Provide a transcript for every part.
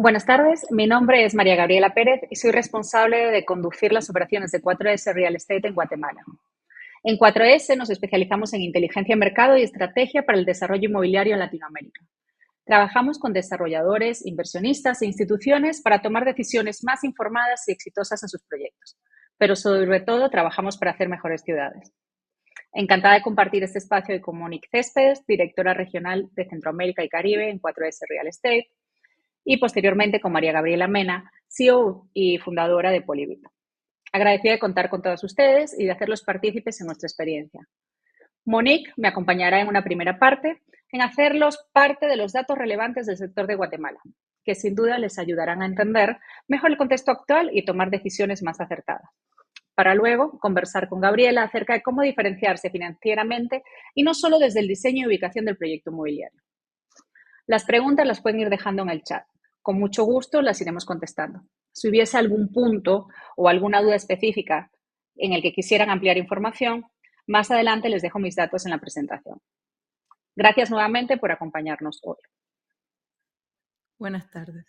Buenas tardes, mi nombre es María Gabriela Pérez y soy responsable de conducir las operaciones de 4S Real Estate en Guatemala. En 4S nos especializamos en inteligencia de mercado y estrategia para el desarrollo inmobiliario en Latinoamérica. Trabajamos con desarrolladores, inversionistas e instituciones para tomar decisiones más informadas y exitosas en sus proyectos, pero sobre todo trabajamos para hacer mejores ciudades. Encantada de compartir este espacio hoy con Monique Céspedes, directora regional de Centroamérica y Caribe en 4S Real Estate, y posteriormente con María Gabriela Mena, CEO y fundadora de Polibit. Agradecida de contar con todos ustedes y de hacerlos partícipes en nuestra experiencia. Monique me acompañará en una primera parte en hacerlos parte de los datos relevantes del sector de Guatemala, que sin duda les ayudarán a entender mejor el contexto actual y tomar decisiones más acertadas. Para luego conversar con Gabriela acerca de cómo diferenciarse financieramente y no solo desde el diseño y ubicación del proyecto inmobiliario. Las preguntas las pueden ir dejando en el chat. Con mucho gusto las iremos contestando. Si hubiese algún punto o alguna duda específica en el que quisieran ampliar información, más adelante les dejo mis datos en la presentación. Gracias nuevamente por acompañarnos hoy. Buenas tardes.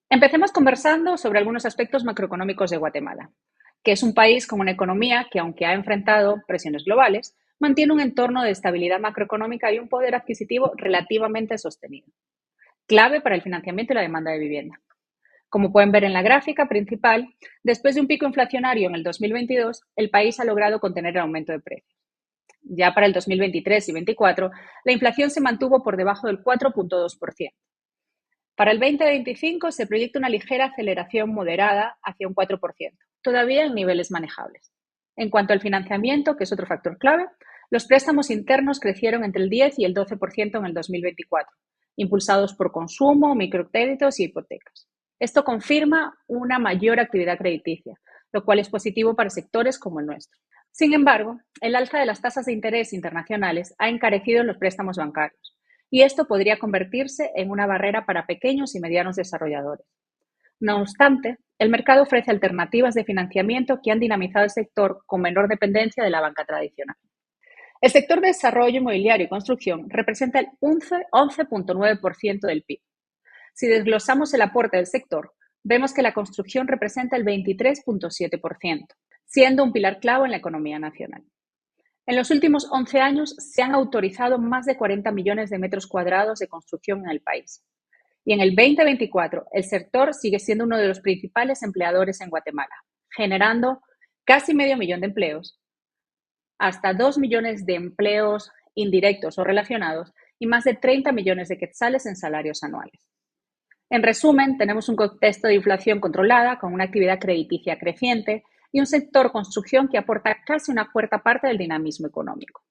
Empecemos conversando sobre algunos aspectos macroeconómicos de Guatemala, que es un país con una economía que, aunque ha enfrentado presiones globales, mantiene un entorno de estabilidad macroeconómica y un poder adquisitivo relativamente sostenido, clave para el financiamiento y la demanda de vivienda. Como pueden ver en la gráfica principal, después de un pico inflacionario en el 2022, el país ha logrado contener el aumento de precios. Ya para el 2023 y 2024, la inflación se mantuvo por debajo del 4,2%. Para el 2025 se proyecta una ligera aceleración moderada hacia un 4%, todavía en niveles manejables. En cuanto al financiamiento, que es otro factor clave, los préstamos internos crecieron entre el 10 y el 12% en el 2024, impulsados por consumo, microcréditos y hipotecas. Esto confirma una mayor actividad crediticia, lo cual es positivo para sectores como el nuestro. Sin embargo, el alza de las tasas de interés internacionales ha encarecido los préstamos bancarios, y esto podría convertirse en una barrera para pequeños y medianos desarrolladores. No obstante, el mercado ofrece alternativas de financiamiento que han dinamizado el sector con menor dependencia de la banca tradicional. El sector de desarrollo inmobiliario y construcción representa el 11,9% del PIB. Si desglosamos el aporte del sector, vemos que la construcción representa el 23,7%, siendo un pilar clave en la economía nacional. En los últimos 11 años se han autorizado más de 40 millones de metros cuadrados de construcción en el país. Y en el 2024, el sector sigue siendo uno de los principales empleadores en Guatemala, generando casi 500,000 de empleos, hasta 2 millones de empleos indirectos o relacionados y más de 30 millones de quetzales en salarios anuales. En resumen, tenemos un contexto de inflación controlada con una actividad crediticia creciente y un sector construcción que aporta casi una cuarta parte del dinamismo económico.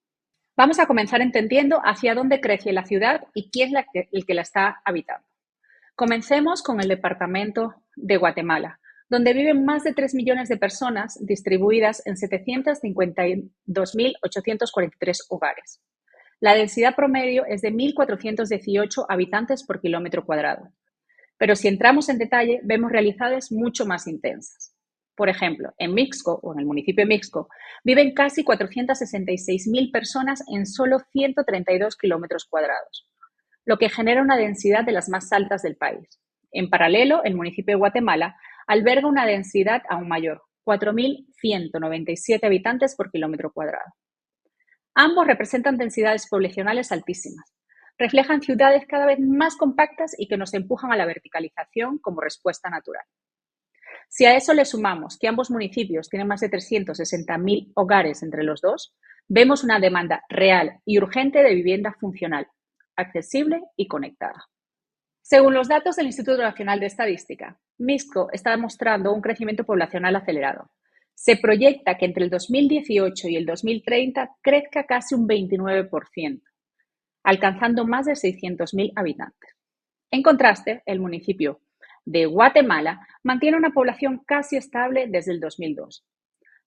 Vamos a comenzar entendiendo hacia dónde crece la ciudad y quién es el que la está habitando. Comencemos con el departamento de Guatemala, donde viven más de 3 millones de personas distribuidas en 752.843 hogares. La densidad promedio es de 1.418 habitantes por kilómetro cuadrado. Pero si entramos en detalle, vemos realidades mucho más intensas. Por ejemplo, en Mixco, o en el municipio de Mixco, viven casi 466.000 personas en solo 132 kilómetros cuadrados, lo que genera una densidad de las más altas del país. En paralelo, el municipio de Guatemala alberga una densidad aún mayor, 4.197 habitantes por kilómetro cuadrado. Ambos representan densidades poblacionales altísimas. Reflejan ciudades cada vez más compactas y que nos empujan a la verticalización como respuesta natural. Si a eso le sumamos que ambos municipios tienen más de 360.000 hogares entre los dos, vemos una demanda real y urgente de vivienda funcional, accesible y conectada. Según los datos del Instituto Nacional de Estadística, Mixco está demostrando un crecimiento poblacional acelerado. Se proyecta que entre el 2018 y el 2030 crezca casi un 29%, alcanzando más de 600.000 habitantes. En contraste, el municipio de Guatemala mantiene una población casi estable desde el 2002.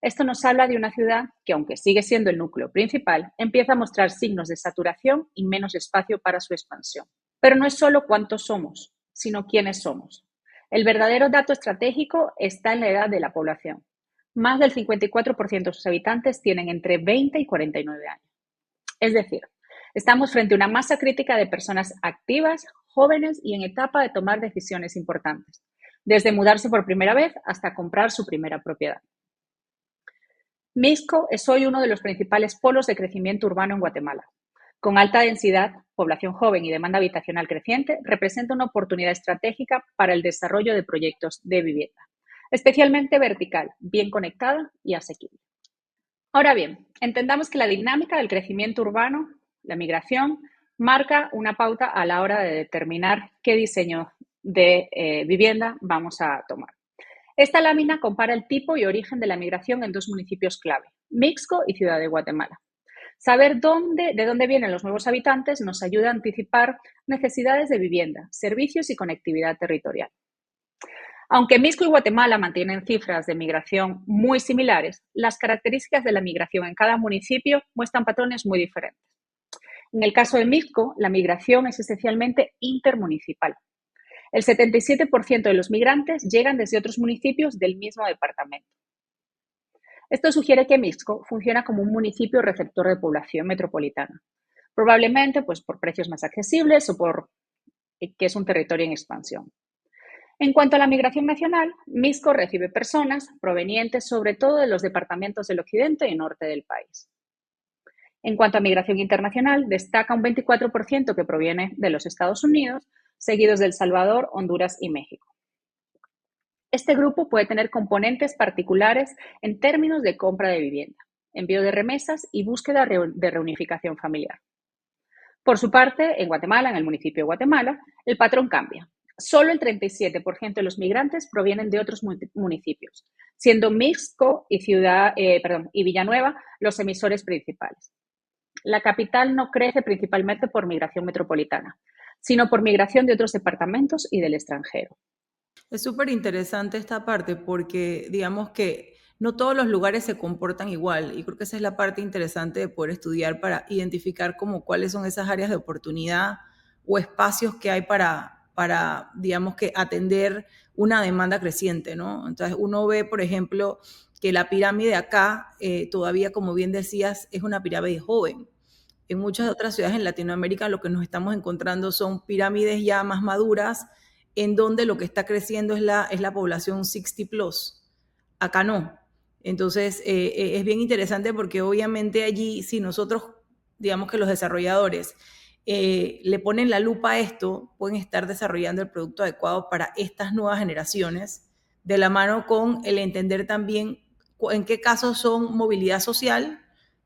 Esto nos habla de una ciudad que, aunque sigue siendo el núcleo principal, empieza a mostrar signos de saturación y menos espacio para su expansión. Pero no es solo cuántos somos, sino quiénes somos. El verdadero dato estratégico está en la edad de la población. Más del 54% de sus habitantes tienen entre 20 y 49 años. Es decir, estamos frente a una masa crítica de personas activas, jóvenes y en etapa de tomar decisiones importantes, desde mudarse por primera vez hasta comprar su primera propiedad. Mixco es hoy uno de los principales polos de crecimiento urbano en Guatemala. Con alta densidad, población joven y demanda habitacional creciente, representa una oportunidad estratégica para el desarrollo de proyectos de vivienda, especialmente vertical, bien conectada y asequible. Ahora bien, entendamos que la dinámica del crecimiento urbano, la migración, marca una pauta a la hora de determinar qué diseño de vivienda vamos a tomar. Esta lámina compara el tipo y origen de la migración en dos municipios clave, Mixco y Ciudad de Guatemala. Saber de dónde vienen los nuevos habitantes nos ayuda a anticipar necesidades de vivienda, servicios y conectividad territorial. Aunque Mixco y Guatemala mantienen cifras de migración muy similares, las características de la migración en cada municipio muestran patrones muy diferentes. En el caso de Mixco, la migración es esencialmente intermunicipal. El 77% de los migrantes llegan desde otros municipios del mismo departamento. Esto sugiere que Mixco funciona como un municipio receptor de población metropolitana, probablemente por precios más accesibles o por que es un territorio en expansión. En cuanto a la migración nacional, Mixco recibe personas provenientes sobre todo de los departamentos del occidente y norte del país. En cuanto a migración internacional, destaca un 24% que proviene de los Estados Unidos, seguidos de El Salvador, Honduras y México. Este grupo puede tener componentes particulares en términos de compra de vivienda, envío de remesas y búsqueda de reunificación familiar. Por su parte, en Guatemala, en el municipio de Guatemala, el patrón cambia. Solo el 37% de los migrantes provienen de otros municipios, siendo Mixco y Villanueva los emisores principales. La capital no crece principalmente por migración metropolitana, sino por migración de otros departamentos y del extranjero. Es súper interesante esta parte porque digamos que no todos los lugares se comportan igual y creo que esa es la parte interesante de poder estudiar para identificar como cuáles son esas áreas de oportunidad o espacios que hay para digamos que atender una demanda creciente, ¿no? Entonces uno ve, por ejemplo, que la pirámide acá todavía, como bien decías, es una pirámide joven. En muchas otras ciudades en Latinoamérica lo que nos estamos encontrando son pirámides ya más maduras, en donde lo que está creciendo es la población 60 plus. Acá no. Entonces, es bien interesante porque obviamente allí, si nosotros, digamos que los desarrolladores le ponen la lupa a esto, pueden estar desarrollando el producto adecuado para estas nuevas generaciones, de la mano con el entender también en qué casos son movilidad social,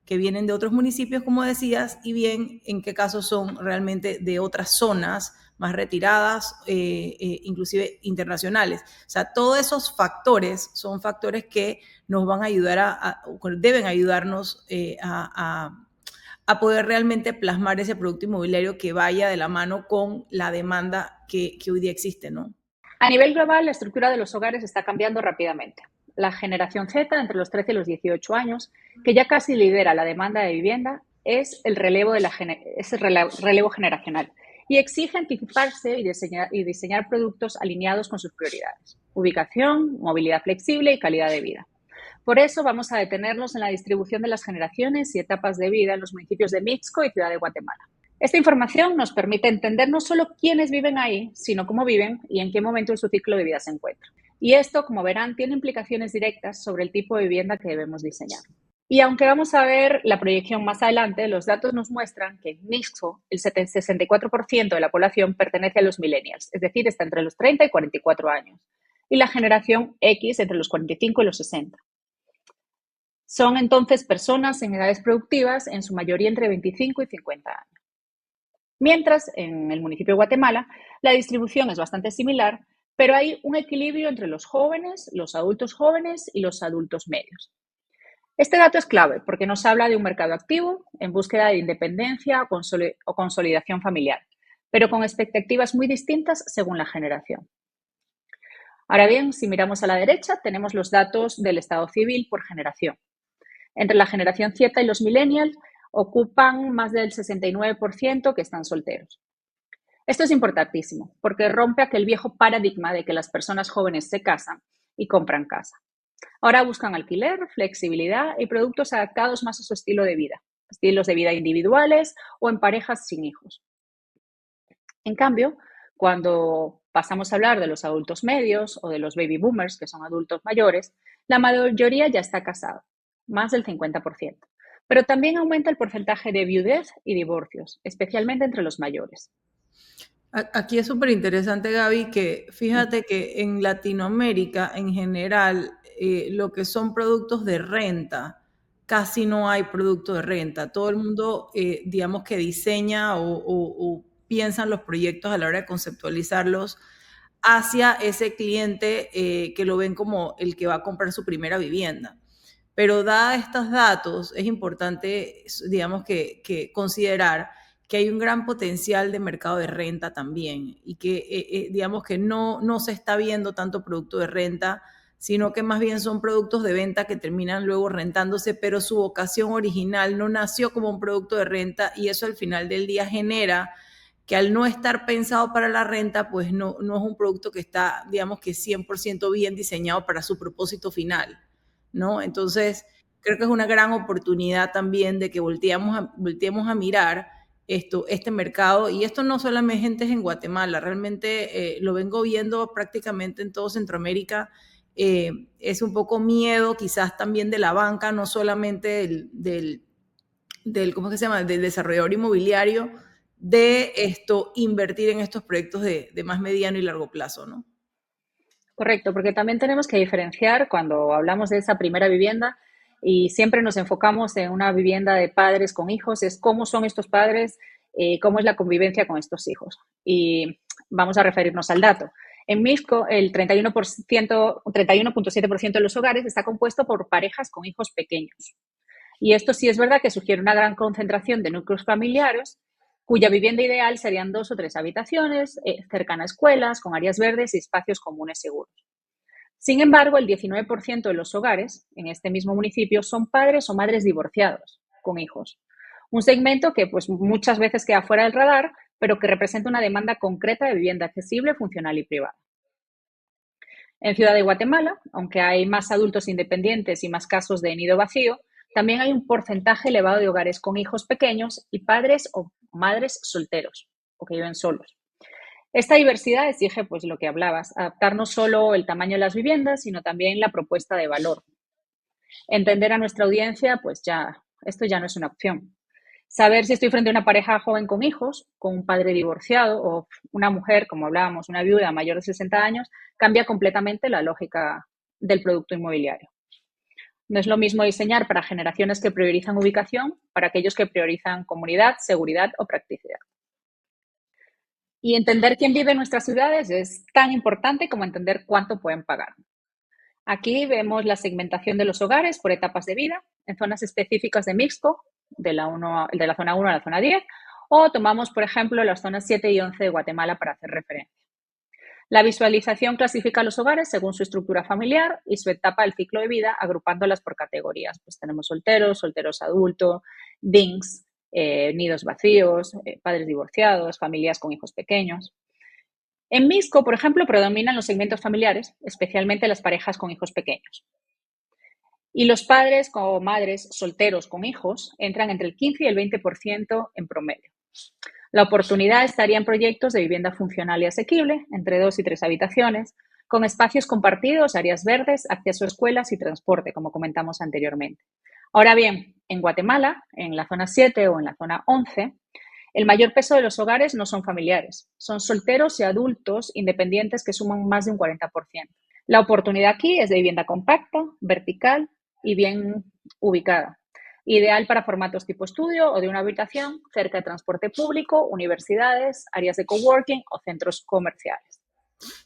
que vienen de otros municipios, como decías, y bien en qué casos son realmente de otras zonas más retiradas, inclusive internacionales. O sea, todos esos factores son factores que nos van a ayudar deben ayudarnos a poder realmente plasmar ese producto inmobiliario que vaya de la mano con la demanda que hoy día existe, ¿no? A nivel global, la estructura de los hogares está cambiando rápidamente. La generación Z, entre los 13 y los 18 años, que ya casi lidera la demanda de vivienda, es el relevo generacional y exige anticiparse y diseñar productos alineados con sus prioridades: ubicación, movilidad flexible y calidad de vida. Por eso vamos a detenernos en la distribución de las generaciones y etapas de vida en los municipios de Mixco y Ciudad de Guatemala. Esta información nos permite entender no solo quiénes viven ahí, sino cómo viven y en qué momento de su ciclo de vida se encuentran. Y esto, como verán, tiene implicaciones directas sobre el tipo de vivienda que debemos diseñar. Y aunque vamos a ver la proyección más adelante, los datos nos muestran que en Mixco el 64% de la población pertenece a los millennials, es decir, está entre los 30 y 44 años, y la generación X entre los 45 y los 60. Son entonces personas en edades productivas, en su mayoría entre 25 y 50 años. Mientras, en el municipio de Guatemala, la distribución es bastante similar, pero hay un equilibrio entre los jóvenes, los adultos jóvenes y los adultos medios. Este dato es clave porque nos habla de un mercado activo en búsqueda de independencia o consolidación familiar, pero con expectativas muy distintas según la generación. Ahora bien, si miramos a la derecha, tenemos los datos del estado civil por generación. Entre la generación Z y los millennials, ocupan más del 69% que están solteros. Esto es importantísimo porque rompe aquel viejo paradigma de que las personas jóvenes se casan y compran casa. Ahora buscan alquiler, flexibilidad y productos adaptados más a su estilo de vida, estilos de vida individuales o en parejas sin hijos. En cambio, Cuando pasamos a hablar de los adultos medios o de los baby boomers, que son adultos mayores, la mayoría ya está casada, más del 50%. Pero también aumenta el porcentaje de viudez y divorcios, especialmente entre los mayores. Aquí es súper interesante, Gaby, que fíjate que en Latinoamérica en general lo que son productos de renta, casi no hay producto de renta. Todo el mundo, digamos que diseña o piensa en los proyectos a la hora de conceptualizarlos hacia ese cliente que lo ven como el que va a comprar su primera vivienda. Pero dada estos datos, es importante, digamos, que considerar que hay un gran potencial de mercado de renta también y que, digamos, que no se está viendo tanto producto de renta, sino que más bien son productos de venta que terminan luego rentándose, pero su vocación original no nació como un producto de renta y eso al final del día genera que al no estar pensado para la renta, pues no es un producto que está, digamos que 100% bien diseñado para su propósito final, ¿no? Entonces, creo que es una gran oportunidad también de que volteemos a mirar este mercado, y esto no solamente es en Guatemala, realmente lo vengo viendo prácticamente en todo Centroamérica. Es un poco miedo quizás también de la banca, no solamente del ¿cómo es que se llama?, del desarrollador inmobiliario, de invertir en estos proyectos de más mediano y largo plazo, ¿no? Correcto, porque también tenemos que diferenciar cuando hablamos de esa primera vivienda y siempre nos enfocamos en una vivienda de padres con hijos, es cómo son estos padres, cómo es la convivencia con estos hijos. Y vamos a referirnos al dato. En Mixco, el 31%, 31,7% de los hogares está compuesto por parejas con hijos pequeños. Y esto sí es verdad que sugiere una gran concentración de núcleos familiares cuya vivienda ideal serían 2 o 3 habitaciones, cercana a escuelas, con áreas verdes y espacios comunes seguros. Sin embargo, el 19% de los hogares en este mismo municipio son padres o madres divorciados con hijos. Un segmento que pues, muchas veces queda fuera del radar, pero que representa una demanda concreta de vivienda accesible, funcional y privada. En Ciudad de Guatemala, aunque hay más adultos independientes y más casos de nido vacío, también hay un porcentaje elevado de hogares con hijos pequeños y padres o madres solteros o que viven solos. Esta diversidad exige, pues lo que hablabas, adaptar no solo el tamaño de las viviendas, sino también la propuesta de valor. Entender a nuestra audiencia, pues ya, esto ya no es una opción. Saber si estoy frente a una pareja joven con hijos, con un padre divorciado o una mujer, como hablábamos, una viuda mayor de 60 años, cambia completamente la lógica del producto inmobiliario. No es lo mismo diseñar para generaciones que priorizan ubicación, para aquellos que priorizan comunidad, seguridad o practicidad. Y entender quién vive en nuestras ciudades es tan importante como entender cuánto pueden pagar. Aquí vemos la segmentación de los hogares por etapas de vida, en zonas específicas de Mixco, de la zona 1 a la zona 10, o tomamos, por ejemplo, las zonas 7 y 11 de Guatemala para hacer referencia. La visualización clasifica los hogares según su estructura familiar y su etapa del ciclo de vida, agrupándolas por categorías. Pues tenemos solteros, solteros adultos, DINCs, nidos vacíos, padres divorciados, familias con hijos pequeños. En Mixco, por ejemplo, predominan los segmentos familiares, especialmente las parejas con hijos pequeños. Y los padres o madres solteros con hijos entran entre el 15 y el 20% en promedio. La oportunidad estaría en proyectos de vivienda funcional y asequible, entre 2 y 3 habitaciones, con espacios compartidos, áreas verdes, acceso a escuelas y transporte, como comentamos anteriormente. Ahora bien, en Guatemala, en la zona 7 o en la zona 11, el mayor peso de los hogares no son familiares, son solteros y adultos independientes que suman más de un 40%. La oportunidad aquí es de vivienda compacta, vertical y bien ubicada, ideal para formatos tipo estudio o de una habitación cerca de transporte público, universidades, áreas de coworking o centros comerciales.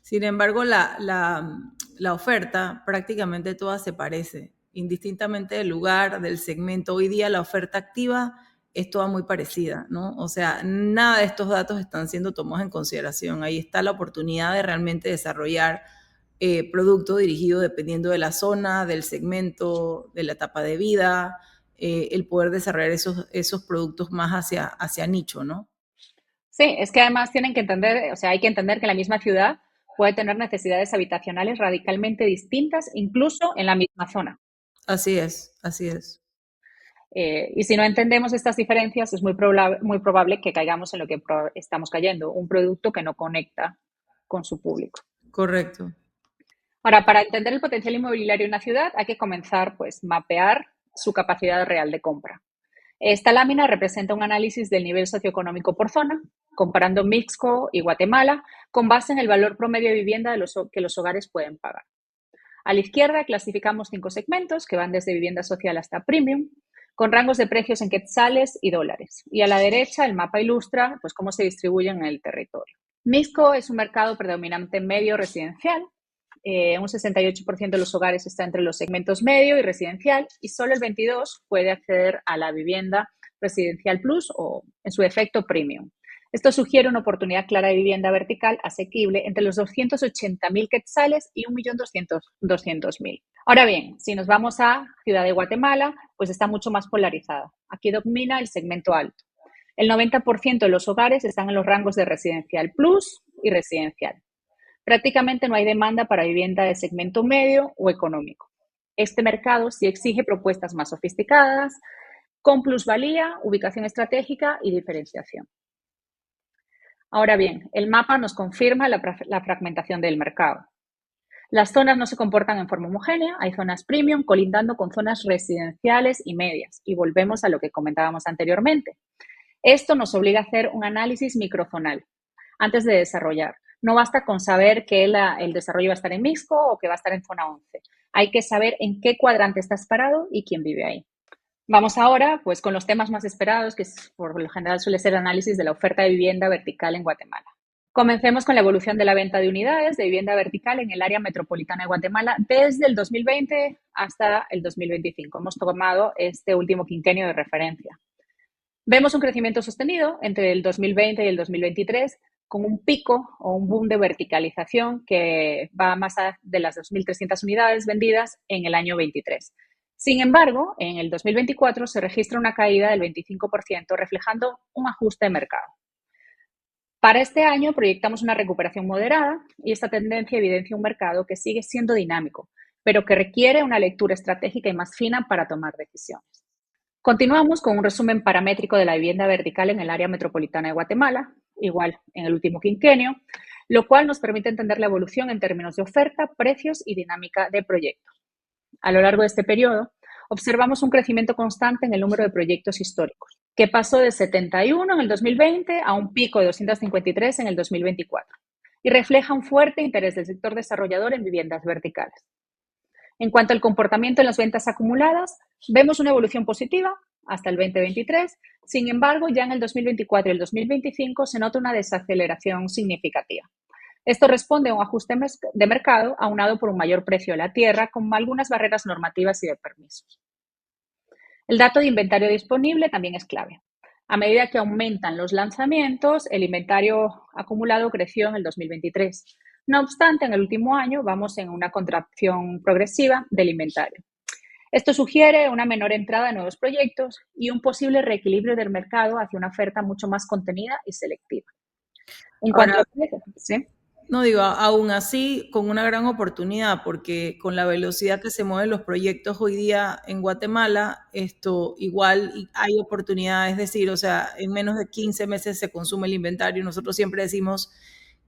Sin embargo, la oferta prácticamente toda se parece, indistintamente del lugar, del segmento. Hoy día la oferta activa es toda muy parecida, ¿no? O sea, nada de estos datos están siendo tomados en consideración. Ahí está la oportunidad de realmente desarrollar producto dirigido dependiendo de la zona, del segmento, de la etapa de vida, el poder desarrollar esos productos más hacia nicho, ¿no? Sí, es que además tienen que entender, o sea, hay que entender que la misma ciudad puede tener necesidades habitacionales radicalmente distintas, incluso en la misma zona. Así es, así es. Y si no entendemos estas diferencias, es muy probable que caigamos en lo que estamos cayendo, un producto que no conecta con su público. Correcto. Ahora, para entender el potencial inmobiliario en una ciudad, hay que comenzar, pues, mapear su capacidad real de compra. Esta lámina representa un análisis del nivel socioeconómico por zona, comparando Mixco y Guatemala, con base en el valor promedio de vivienda que los hogares pueden pagar. A la izquierda clasificamos 5 segmentos que van desde vivienda social hasta premium, con rangos de precios en quetzales y dólares. Y a la derecha el mapa ilustra, pues, cómo se distribuyen en el territorio. Mixco es un mercado predominante medio residencial. Un 68% de los hogares está entre los segmentos medio y residencial y solo el 22% puede acceder a la vivienda residencial plus o, en su efecto, premium. Esto sugiere una oportunidad clara de vivienda vertical asequible entre los 280.000 quetzales y 1.200.000. Ahora bien, si nos vamos a Ciudad de Guatemala, pues está mucho más polarizada. Aquí domina el segmento alto. El 90% de los hogares están en los rangos de residencial plus y residencial. Prácticamente no hay demanda para vivienda de segmento medio o económico. Este mercado sí exige propuestas más sofisticadas, con plusvalía, ubicación estratégica y diferenciación. Ahora bien, el mapa nos confirma la fragmentación del mercado. Las zonas no se comportan en forma homogénea, hay zonas premium colindando con zonas residenciales y medias, y volvemos a lo que comentábamos anteriormente. Esto nos obliga a hacer un análisis microzonal antes de desarrollar. No basta con saber que el desarrollo va a estar en Mixco o que va a estar en zona 11. Hay que saber en qué cuadrante estás parado y quién vive ahí. Vamos ahora, pues, con los temas más esperados, que por lo general suele ser el análisis de la oferta de vivienda vertical en Guatemala. Comencemos con la evolución de la venta de unidades de vivienda vertical en el área metropolitana de Guatemala desde el 2020 hasta el 2025. Hemos tomado este último quinquenio de referencia. Vemos un crecimiento sostenido entre el 2020 y el 2023, con un pico o un boom de verticalización que va más allá de las 2.300 unidades vendidas en el año 23. Sin embargo, en el 2024 se registra una caída del 25%, reflejando un ajuste de mercado. Para este año proyectamos una recuperación moderada y esta tendencia evidencia un mercado que sigue siendo dinámico, pero que requiere una lectura estratégica y más fina para tomar decisiones. Continuamos con un resumen paramétrico de la vivienda vertical en el área metropolitana de Guatemala, igual en el último quinquenio, lo cual nos permite entender la evolución en términos de oferta, precios y dinámica de proyectos. A lo largo de este periodo, observamos un crecimiento constante en el número de proyectos históricos, que pasó de 71 en el 2020 a un pico de 253 en el 2024, y refleja un fuerte interés del sector desarrollador en viviendas verticales. En cuanto al comportamiento en las ventas acumuladas, vemos una evolución positiva hasta el 2023. Sin embargo, ya en el 2024 y el 2025 se nota una desaceleración significativa. Esto responde a un ajuste de mercado aunado por un mayor precio de la tierra con algunas barreras normativas y de permisos. El dato de inventario disponible también es clave. A medida que aumentan los lanzamientos, el inventario acumulado creció en el 2023. No obstante, en el último año vamos en una contracción progresiva del inventario. Esto sugiere una menor entrada de nuevos proyectos y un posible reequilibrio del mercado hacia una oferta mucho más contenida y selectiva. En cuanto a precios, ¿sí? No digo, aún así, con una gran oportunidad, porque con la velocidad que se mueven los proyectos hoy día en Guatemala, esto igual hay oportunidades, es decir, o sea, en menos de 15 meses se consume el inventario. Nosotros siempre decimos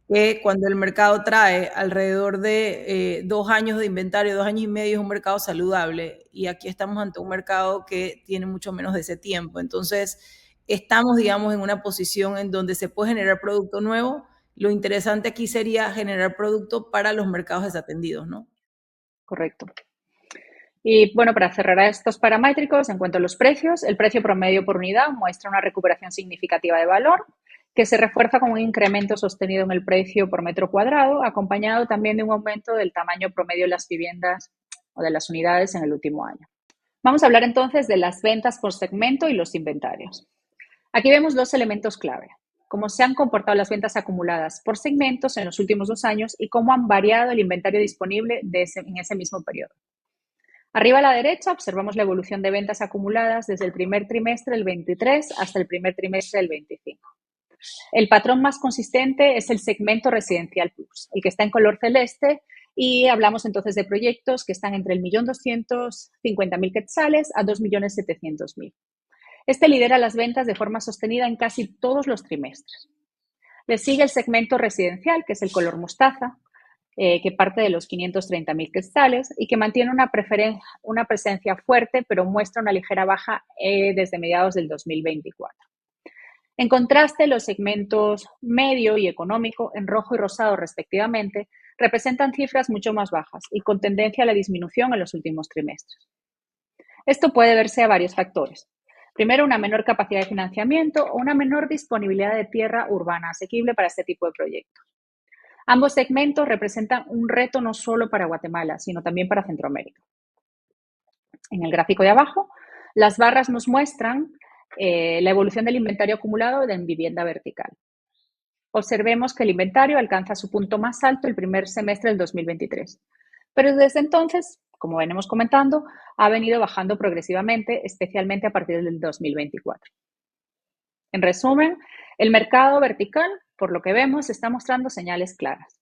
que cuando el mercado trae alrededor de 2 años de inventario, 2 años y medio, es un mercado saludable, y aquí estamos ante un mercado que tiene mucho menos de ese tiempo. Entonces, estamos, digamos, en una posición en donde se puede generar producto nuevo. Lo interesante aquí sería generar producto para los mercados desatendidos, ¿no? Correcto. Y bueno, para cerrar estos paramétricos, en cuanto a los precios, el precio promedio por unidad muestra una recuperación significativa de valor que se refuerza con un incremento sostenido en el precio por metro cuadrado, acompañado también de un aumento del tamaño promedio de las viviendas o de las unidades en el último año. Vamos a hablar entonces de las ventas por segmento y los inventarios. Aquí vemos 2 elementos clave: cómo se han comportado las ventas acumuladas por segmentos en los últimos 2 años y cómo han variado el inventario disponible en ese mismo periodo. Arriba a la derecha observamos la evolución de ventas acumuladas desde el primer trimestre del 23 hasta el primer trimestre del 25. El patrón más consistente es el segmento residencial plus, el que está en color celeste, Y hablamos entonces de proyectos que están entre el 1.250.000 quetzales a 2.700.000. Este lidera las ventas de forma sostenida en casi todos los trimestres. Le sigue el segmento residencial, que es el color mostaza, que parte de los 530.000 quetzales y que mantiene una presencia fuerte, pero muestra una ligera baja desde mediados del 2024. En contraste, los segmentos medio y económico, en rojo y rosado respectivamente, representan cifras mucho más bajas y con tendencia a la disminución en los últimos trimestres. Esto puede verse a varios factores. Primero, una menor capacidad de financiamiento o una menor disponibilidad de tierra urbana asequible para este tipo de proyectos. Ambos segmentos representan un reto no solo para Guatemala, sino también para Centroamérica. En el gráfico de abajo, las barras nos muestran la evolución del inventario acumulado en vivienda vertical. Observemos que el inventario alcanza su punto más alto el primer semestre del 2023, pero desde entonces, como venimos comentando, ha venido bajando progresivamente, especialmente a partir del 2024. En resumen, el mercado vertical, por lo que vemos, está mostrando señales claras.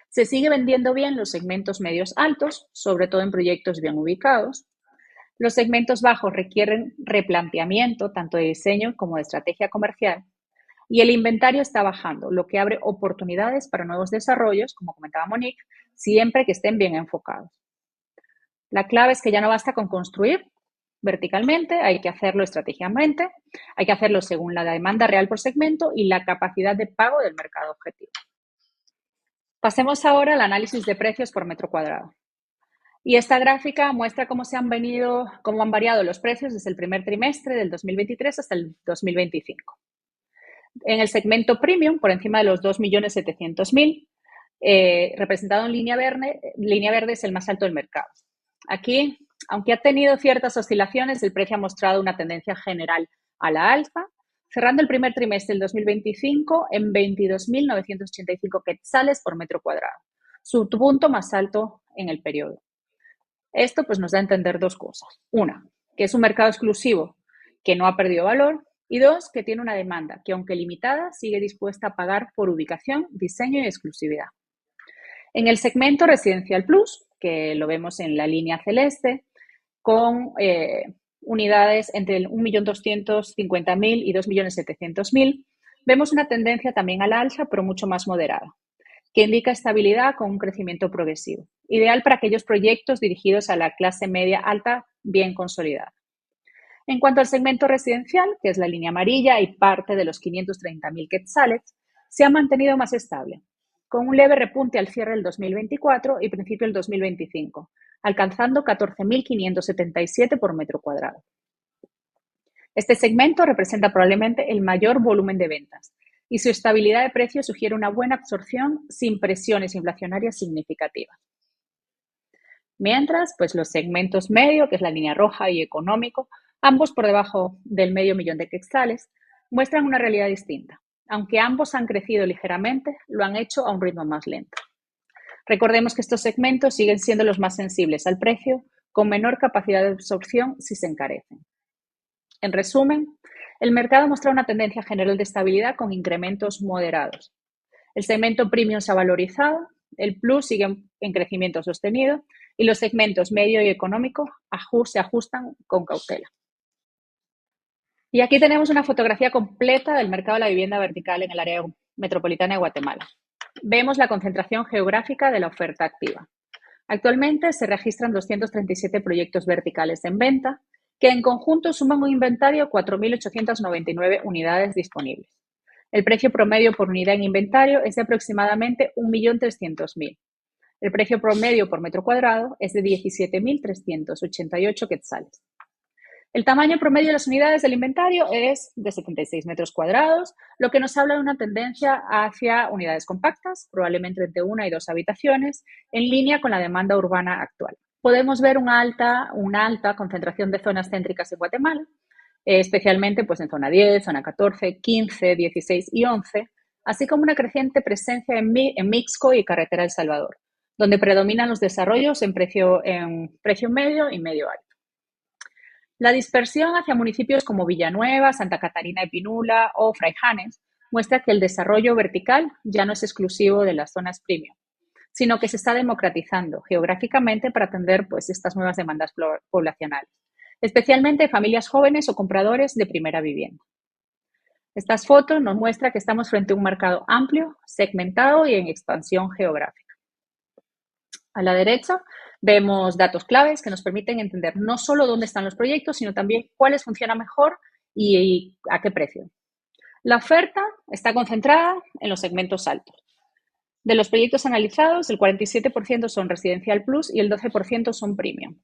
Se sigue vendiendo bien los segmentos medios altos, sobre todo en proyectos bien ubicados. Los segmentos bajos requieren replanteamiento tanto de diseño como de estrategia comercial. Y el inventario está bajando, lo que abre oportunidades para nuevos desarrollos, como comentaba Monique, siempre que estén bien enfocados. La clave es que ya no basta con construir verticalmente, hay que hacerlo estratégicamente, hay que hacerlo según la demanda real por segmento y la capacidad de pago del mercado objetivo. Pasemos ahora al análisis de precios por metro cuadrado. Y esta gráfica muestra cómo han variado los precios desde el primer trimestre del 2023 hasta el 2025. En el segmento premium, por encima de los 2.700.000, representado en línea verde es el más alto del mercado. Aquí, aunque ha tenido ciertas oscilaciones, el precio ha mostrado una tendencia general a la alza, cerrando el primer trimestre del 2025 en 22.985 quetzales por metro cuadrado, su punto más alto en el periodo. Esto pues, nos da a entender dos cosas. Una, que es un mercado exclusivo que no ha perdido valor, y dos, que tiene una demanda que, aunque limitada, sigue dispuesta a pagar por ubicación, diseño y exclusividad. En el segmento Residencial Plus, que lo vemos en la línea celeste, con unidades entre 1.250.000 y 2.700.000, vemos una tendencia también a la alza, pero mucho más moderada, que indica estabilidad con un crecimiento progresivo, ideal para aquellos proyectos dirigidos a la clase media alta bien consolidada. En cuanto al segmento residencial, que es la línea amarilla y parte de los 530.000 quetzales, se ha mantenido más estable, con un leve repunte al cierre del 2024 y principio del 2025, alcanzando 14.577 por metro cuadrado. Este segmento representa probablemente el mayor volumen de ventas y su estabilidad de precio sugiere una buena absorción sin presiones inflacionarias significativas. Mientras, pues los segmentos medio, que es la línea roja, y económico, ambos por debajo del medio millón de quetzales, muestran una realidad distinta. Aunque ambos han crecido ligeramente, lo han hecho a un ritmo más lento. Recordemos que estos segmentos siguen siendo los más sensibles al precio, con menor capacidad de absorción si se encarecen. En resumen, el mercado muestra una tendencia general de estabilidad con incrementos moderados. El segmento premium se ha valorizado, el plus sigue en crecimiento sostenido y los segmentos medio y económico se ajustan con cautela. Y aquí tenemos una fotografía completa del mercado de la vivienda vertical en el área metropolitana de Guatemala. Vemos la concentración geográfica de la oferta activa. Actualmente se registran 237 proyectos verticales en venta, que en conjunto suman un inventario de 4.899 unidades disponibles. El precio promedio por unidad en inventario es de aproximadamente 1.300.000. El precio promedio por metro cuadrado es de 17.388 quetzales. El tamaño promedio de las unidades del inventario es de 76 metros cuadrados, lo que nos habla de una tendencia hacia unidades compactas, probablemente entre 1 y 2 habitaciones, en línea con la demanda urbana actual. Podemos ver una alta concentración de zonas céntricas en Guatemala, especialmente pues, en zona 10, zona 14, 15, 16 y 11, así como una creciente presencia en Mixco y Carretera El Salvador, donde predominan los desarrollos en precio medio y medio alto. La dispersión hacia municipios como Villanueva, Santa Catarina de Pinula o Fraijanes muestra que el desarrollo vertical ya no es exclusivo de las zonas premium, sino que se está democratizando geográficamente para atender pues, estas nuevas demandas poblacionales, especialmente familias jóvenes o compradores de primera vivienda. Estas fotos nos muestran que estamos frente a un mercado amplio, segmentado y en expansión geográfica. A la derecha vemos datos claves que nos permiten entender no solo dónde están los proyectos, sino también cuáles funcionan mejor y a qué precio. La oferta está concentrada en los segmentos altos. De los proyectos analizados, el 47% son residencial plus y el 12% son premium.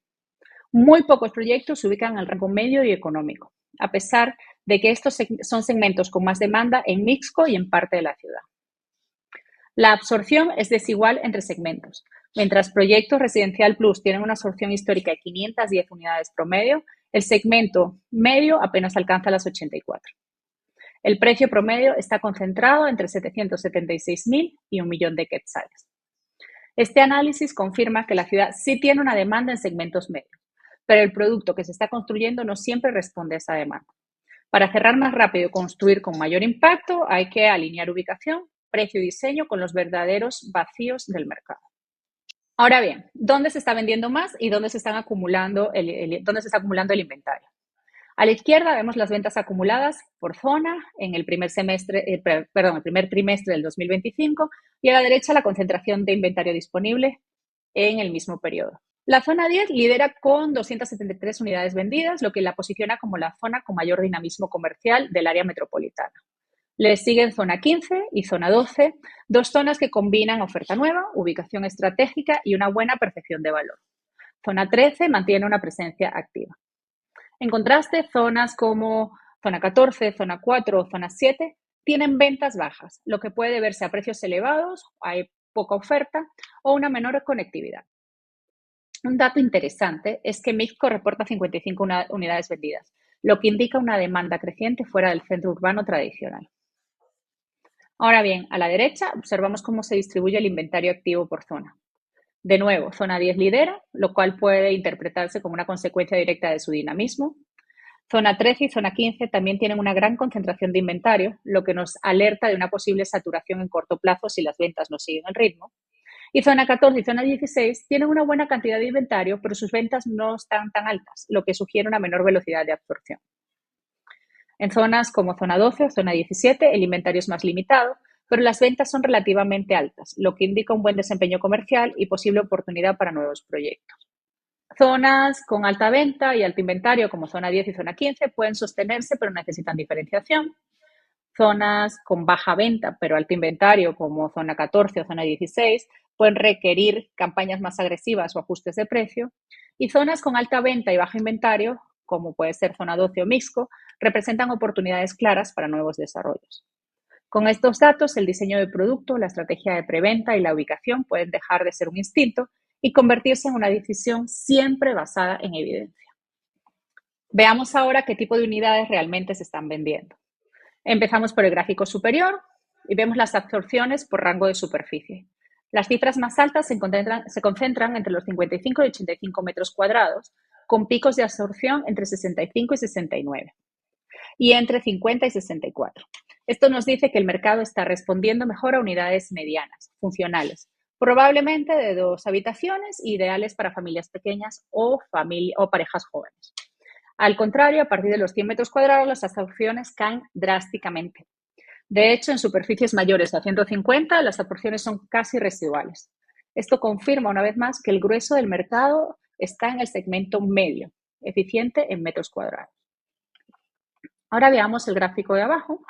Muy pocos proyectos se ubican en el rango medio y económico, a pesar de que estos son segmentos con más demanda en Mixco y en parte de la ciudad. La absorción es desigual entre segmentos. Mientras proyectos residencial plus tienen una absorción histórica de 510 unidades promedio, el segmento medio apenas alcanza las 84. El precio promedio está concentrado entre 776.000 y 1 millón de quetzales. Este análisis confirma que la ciudad sí tiene una demanda en segmentos medios, pero el producto que se está construyendo no siempre responde a esa demanda. Para cerrar más rápido y construir con mayor impacto, hay que alinear ubicación, precio y diseño con los verdaderos vacíos del mercado. Ahora bien, ¿dónde se está vendiendo más y dónde se está acumulando el inventario? A la izquierda vemos las ventas acumuladas por zona en el primer trimestre del 2025 y a la derecha la concentración de inventario disponible en el mismo periodo. La zona 10 lidera con 273 unidades vendidas, lo que la posiciona como la zona con mayor dinamismo comercial del área metropolitana. Le siguen zona 15 y zona 12, dos zonas que combinan oferta nueva, ubicación estratégica y una buena percepción de valor. Zona 13 mantiene una presencia activa. En contraste, zonas como zona 14, zona 4 o zona 7 tienen ventas bajas, lo que puede deberse a precios elevados, hay poca oferta o una menor conectividad. Un dato interesante es que Mixco reporta 55 unidades vendidas, lo que indica una demanda creciente fuera del centro urbano tradicional. Ahora bien, a la derecha observamos cómo se distribuye el inventario activo por zona. De nuevo, zona 10 lidera, lo cual puede interpretarse como una consecuencia directa de su dinamismo. Zona 13 y zona 15 también tienen una gran concentración de inventario, lo que nos alerta de una posible saturación en corto plazo si las ventas no siguen el ritmo. Y zona 14 y zona 16 tienen una buena cantidad de inventario, pero sus ventas no están tan altas, lo que sugiere una menor velocidad de absorción. En zonas como zona 12 o zona 17, el inventario es más limitado, pero las ventas son relativamente altas, lo que indica un buen desempeño comercial y posible oportunidad para nuevos proyectos. Zonas con alta venta y alto inventario, como zona 10 y zona 15, pueden sostenerse, pero necesitan diferenciación. Zonas con baja venta, pero alto inventario, como zona 14 o zona 16, pueden requerir campañas más agresivas o ajustes de precio. Y zonas con alta venta y bajo inventario, como puede ser zona 12 o Mixco, representan oportunidades claras para nuevos desarrollos. Con estos datos, el diseño de producto, la estrategia de preventa y la ubicación pueden dejar de ser un instinto y convertirse en una decisión siempre basada en evidencia. Veamos ahora qué tipo de unidades realmente se están vendiendo. Empezamos por el gráfico superior y vemos las absorciones por rango de superficie. Las cifras más altas se concentran entre los 55 y 85 metros cuadrados, con picos de absorción entre 65 y 69 y entre 50 y 64. Esto nos dice que el mercado está respondiendo mejor a unidades medianas, funcionales, probablemente de 2 habitaciones, ideales para familias pequeñas o parejas jóvenes. Al contrario, a partir de los 100 metros cuadrados, las absorciones caen drásticamente. De hecho, en superficies mayores a 150, las absorciones son casi residuales. Esto confirma una vez más que el grueso del mercado está en el segmento medio, eficiente en metros cuadrados. Ahora veamos el gráfico de abajo,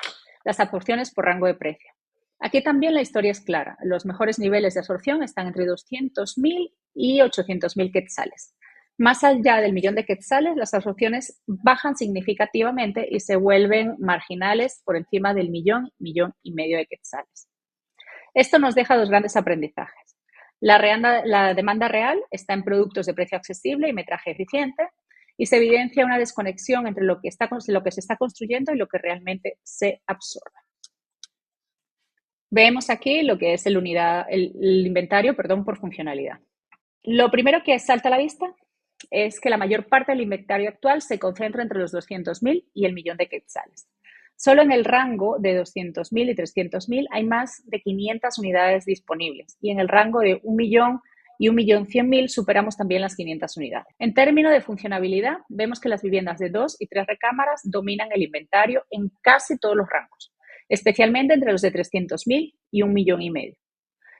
las absorciones por rango de precio. Aquí también la historia es clara. Los mejores niveles de absorción están entre 200.000 y 800.000 quetzales. Más allá del millón de quetzales, las absorciones bajan significativamente y se vuelven marginales por encima del millón y medio de quetzales. Esto nos deja dos grandes aprendizajes. La demanda real está en productos de precio accesible y metraje eficiente, y se evidencia una desconexión entre lo que se está construyendo y lo que realmente se absorbe. Vemos aquí lo que es el inventario por funcionalidad. Lo primero que salta a la vista es que la mayor parte del inventario actual se concentra entre los 200.000 y el millón de quetzales. Solo en el rango de 200.000 y 300.000 hay más de 500 unidades disponibles y en el rango de 1 millón y 1.100.000 superamos también las 500 unidades. En términos de funcionabilidad, vemos que las viviendas de 2 y 3 recámaras dominan el inventario en casi todos los rangos, especialmente entre los de 300.000 y 1,5 millones.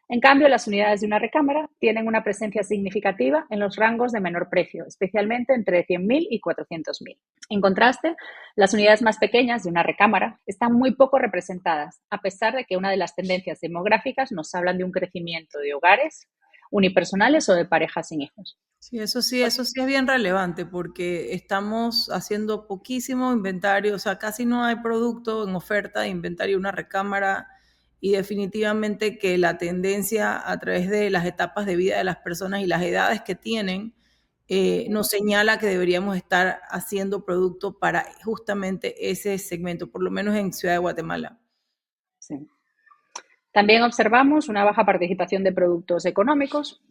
En cambio, las unidades de una recámara tienen una presencia significativa en los rangos de menor precio, especialmente entre 100.000 y 400.000. En contraste, las unidades más pequeñas de una recámara están muy poco representadas, a pesar de que una de las tendencias demográficas nos hablan de un crecimiento de hogares unipersonales o de parejas sin hijos. Sí, eso sí es bien relevante porque estamos haciendo poquísimo inventario, o sea, casi no hay producto en oferta de inventario de una recámara y definitivamente que la tendencia a través de las etapas de vida de las personas y las edades que tienen nos señala que deberíamos estar haciendo producto para justamente ese segmento, por lo menos en Ciudad de Guatemala. Sí. También observamos una baja participación de productos económicos,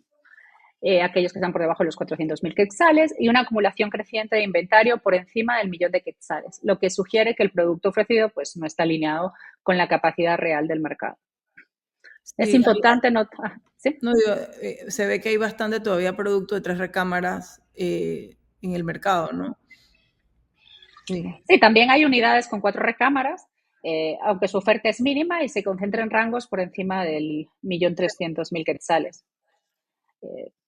aquellos que están por debajo de los 400.000 quetzales, y una acumulación creciente de inventario por encima del 1 millón de quetzales, lo que sugiere que el producto ofrecido pues, no está alineado con la capacidad real del mercado. Es Sí, importante notar, ¿sí? no, digo, se ve que hay bastante todavía producto de 3 recámaras en el mercado, ¿no? Sí. Sí, también hay unidades con 4 recámaras, aunque su oferta es mínima y se concentra en rangos por encima del 1.300.000 quetzales.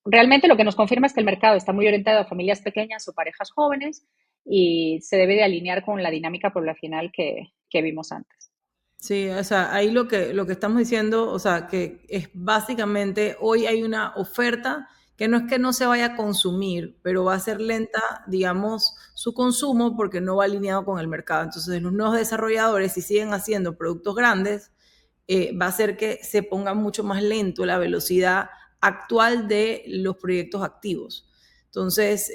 Realmente lo que nos confirma es que el mercado está muy orientado a familias pequeñas o parejas jóvenes y se debe de alinear con la dinámica poblacional que vimos antes. Sí, o sea, ahí lo que estamos diciendo, o sea, que es básicamente hoy hay una oferta que no es que no se vaya a consumir, pero va a ser lenta, digamos, su consumo porque no va alineado con el mercado. Entonces, los nuevos desarrolladores, si siguen haciendo productos grandes, va a hacer que se ponga mucho más lento la velocidad actual de los proyectos activos. Entonces,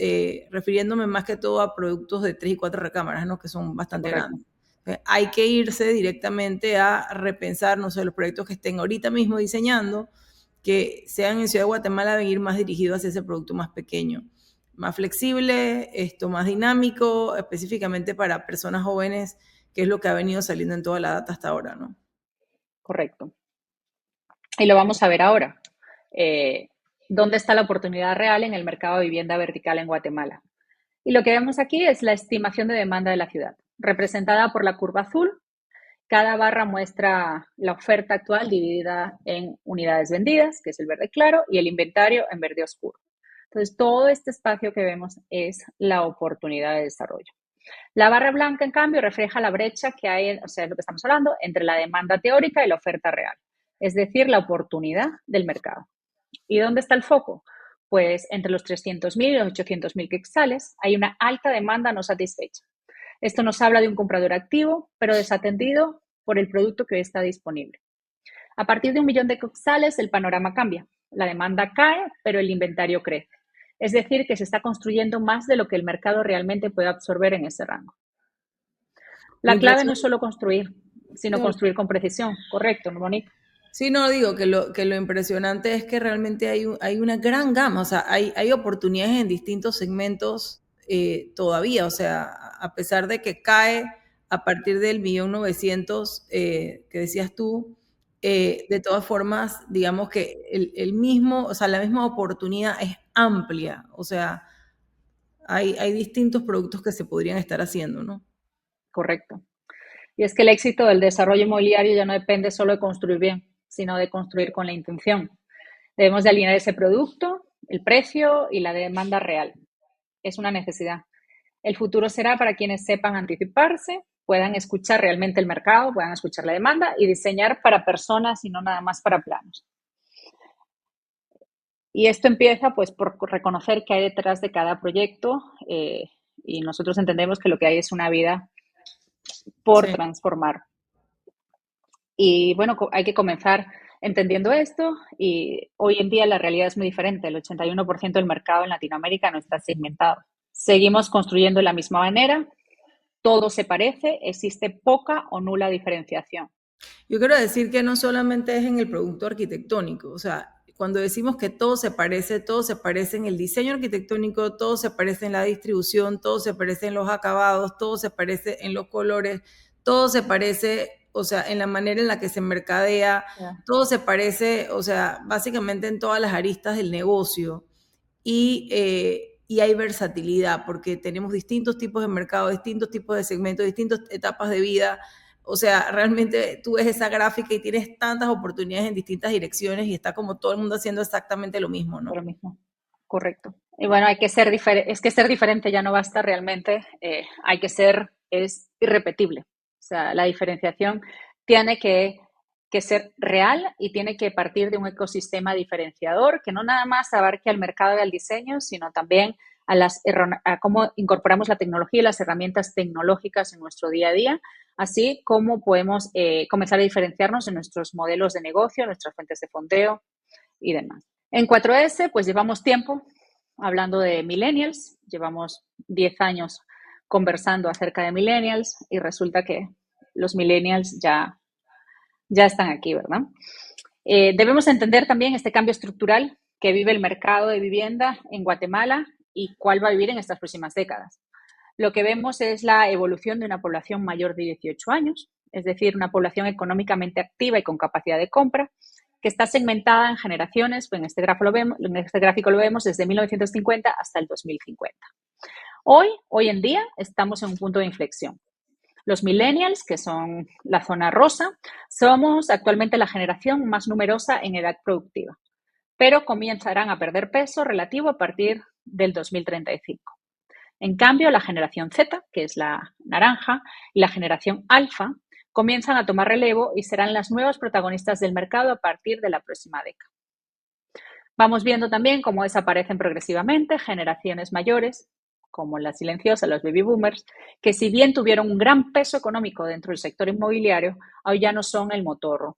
refiriéndome más que todo a productos de 3 y 4 recámaras, ¿no? Que son bastante Correcto. grandes. Hay que irse directamente a repensar, no sé, los proyectos que estén ahorita mismo diseñando, que sean en Ciudad de Guatemala, venir más dirigidos hacia ese producto más pequeño, más flexible, más dinámico, específicamente para personas jóvenes, que es lo que ha venido saliendo en toda la data hasta ahora, ¿no? Correcto. Y lo vamos a ver ahora. ¿Dónde está la oportunidad real en el mercado de vivienda vertical en Guatemala? Y lo que vemos aquí es la estimación de demanda de la ciudad, representada por la curva azul. Cada barra muestra la oferta actual dividida en unidades vendidas, que es el verde claro, y el inventario en verde oscuro. Entonces, todo este espacio que vemos es la oportunidad de desarrollo. La barra blanca, en cambio, refleja la brecha que hay, o sea, es lo que estamos hablando, entre la demanda teórica y la oferta real, es decir, la oportunidad del mercado. ¿Y dónde está el foco? Pues entre los 300.000 y los 800.000 quetzales hay una alta demanda no satisfecha. Esto nos habla de un comprador activo, pero desatendido por el producto que hoy está disponible. A partir de 1 millón de quetzales, el panorama cambia. La demanda cae, pero el inventario crece. Es decir, que se está construyendo más de lo que el mercado realmente puede absorber en ese rango. La clave no es solo construir, sino construir con precisión. Correcto, ¿no, Monique? Sí, no digo que lo impresionante es que realmente hay una gran gama, o sea, hay oportunidades en distintos segmentos todavía, o sea, a pesar de que cae a partir del 1.900.000 que decías tú, de todas formas, digamos que el mismo, o sea, la misma oportunidad es amplia, o sea, hay distintos productos que se podrían estar haciendo, ¿no? Correcto. Y es que el éxito del desarrollo inmobiliario ya no depende solo de construir bien, sino de construir con la intención. Debemos de alinear ese producto, el precio y la demanda real. Es una necesidad. El futuro será para quienes sepan anticiparse, puedan escuchar realmente el mercado, puedan escuchar la demanda y diseñar para personas y no nada más para planos. Y esto empieza pues por reconocer qué hay detrás de cada proyecto y nosotros entendemos que lo que hay es una vida por Sí. transformar. Y bueno, hay que comenzar entendiendo esto y hoy en día la realidad es muy diferente. El 81% del mercado en Latinoamérica no está segmentado. Seguimos construyendo de la misma manera, todo se parece, existe poca o nula diferenciación. Yo quiero decir que no solamente es en el producto arquitectónico, o sea, cuando decimos que todo se parece en el diseño arquitectónico, todo se parece en la distribución, todo se parece en los acabados, todo se parece en los colores, todo se parece, o sea, en la manera en la que se mercadea, Yeah. todo se parece, o sea, básicamente en todas las aristas del negocio y hay versatilidad porque tenemos distintos tipos de mercado, distintos tipos de segmentos, distintas etapas de vida. O sea, realmente tú ves esa gráfica y tienes tantas oportunidades en distintas direcciones y está como todo el mundo haciendo exactamente lo mismo, ¿no? Lo mismo, correcto. Y bueno, hay que ser diferente, es que ser diferente ya no basta realmente, hay que ser, es irrepetible. O sea, la diferenciación tiene que ser real y tiene que partir de un ecosistema diferenciador que no nada más abarque al mercado y al diseño, sino también a cómo incorporamos la tecnología y las herramientas tecnológicas en nuestro día a día, así como podemos comenzar a diferenciarnos en nuestros modelos de negocio, nuestras fuentes de fondeo y demás. En 4S, pues llevamos tiempo hablando de millennials, llevamos 10 años conversando acerca de millennials y resulta que los millennials ya están aquí, ¿verdad? Debemos entender también este cambio estructural que vive el mercado de vivienda en Guatemala y cuál va a vivir en estas próximas décadas. Lo que vemos es la evolución de una población mayor de 18 años, es decir, una población económicamente activa y con capacidad de compra, que está segmentada en generaciones, pues en este gráfico lo vemos desde 1950 hasta el 2050. Hoy en día, estamos en un punto de inflexión. Los millennials, que son la zona rosa, somos actualmente la generación más numerosa en edad productiva, pero comenzarán a perder peso relativo a partir del 2035. En cambio, la generación Z, que es la naranja, y la generación alfa comienzan a tomar relevo y serán las nuevas protagonistas del mercado a partir de la próxima década. Vamos viendo también cómo desaparecen progresivamente generaciones mayores, como la silenciosa, los baby boomers, que si bien tuvieron un gran peso económico dentro del sector inmobiliario, hoy ya no son el motor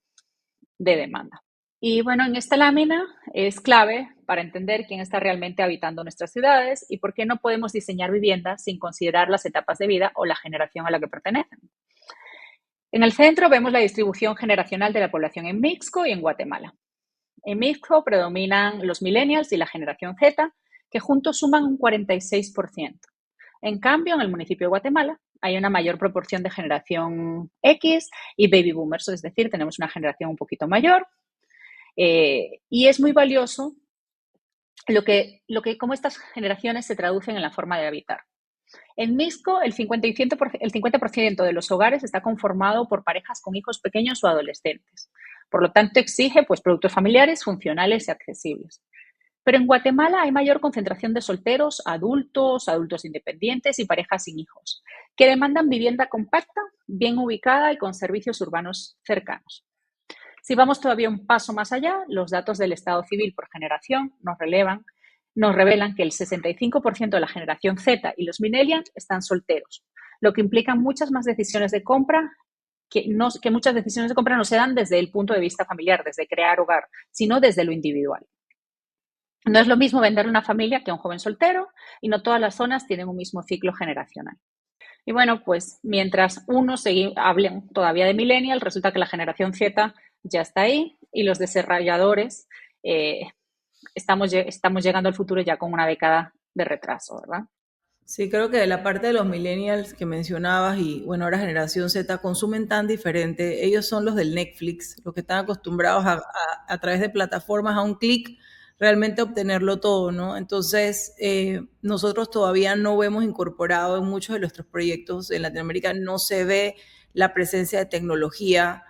de demanda. Y bueno, en esta lámina es clave para entender quién está realmente habitando nuestras ciudades y por qué no podemos diseñar viviendas sin considerar las etapas de vida o la generación a la que pertenecen. En el centro vemos la distribución generacional de la población en Mixco y en Guatemala. En Mixco predominan los millennials y la generación Z, que juntos suman un 46%. En cambio, en el municipio de Guatemala hay una mayor proporción de generación X y baby boomers, es decir, tenemos una generación un poquito mayor. Y es muy valioso cómo estas generaciones se traducen en la forma de habitar. En Mixco, el 50% de los hogares está conformado por parejas con hijos pequeños o adolescentes. Por lo tanto, exige pues, productos familiares funcionales y accesibles. Pero en Guatemala hay mayor concentración de solteros, adultos independientes y parejas sin hijos, que demandan vivienda compacta, bien ubicada y con servicios urbanos cercanos. Si vamos todavía un paso más allá, los datos del Estado civil por generación nos revelan que el 65% de la generación Z y los millennials están solteros, lo que implica muchas más decisiones de compra que muchas decisiones de compra no se dan desde el punto de vista familiar, desde crear hogar, sino desde lo individual. No es lo mismo vender una familia que a un joven soltero y no todas las zonas tienen un mismo ciclo generacional. Y bueno, pues mientras unos hablen todavía de millennial, resulta que la generación Z ya está ahí y los desarrolladores estamos llegando al futuro ya con una década de retraso, ¿verdad? Sí, creo que de la parte de los millennials que mencionabas y bueno, ahora generación Z consumen tan diferente. Ellos son los del Netflix, los que están acostumbrados a través de plataformas a un clic realmente obtenerlo todo, ¿no? Entonces, nosotros todavía no vemos incorporado en muchos de nuestros proyectos en Latinoamérica, no se ve la presencia de tecnología.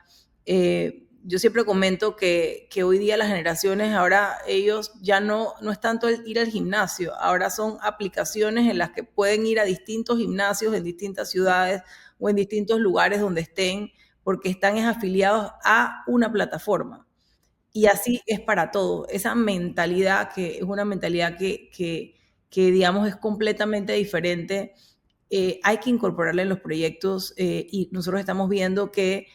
Yo siempre comento que hoy día las generaciones, ahora ellos ya no es tanto el ir al gimnasio, ahora son aplicaciones en las que pueden ir a distintos gimnasios en distintas ciudades o en distintos lugares donde estén, porque están afiliados a una plataforma. Y así es para todo. Esa mentalidad que es una mentalidad que digamos, es completamente diferente, hay que incorporarla en los proyectos y nosotros estamos viendo que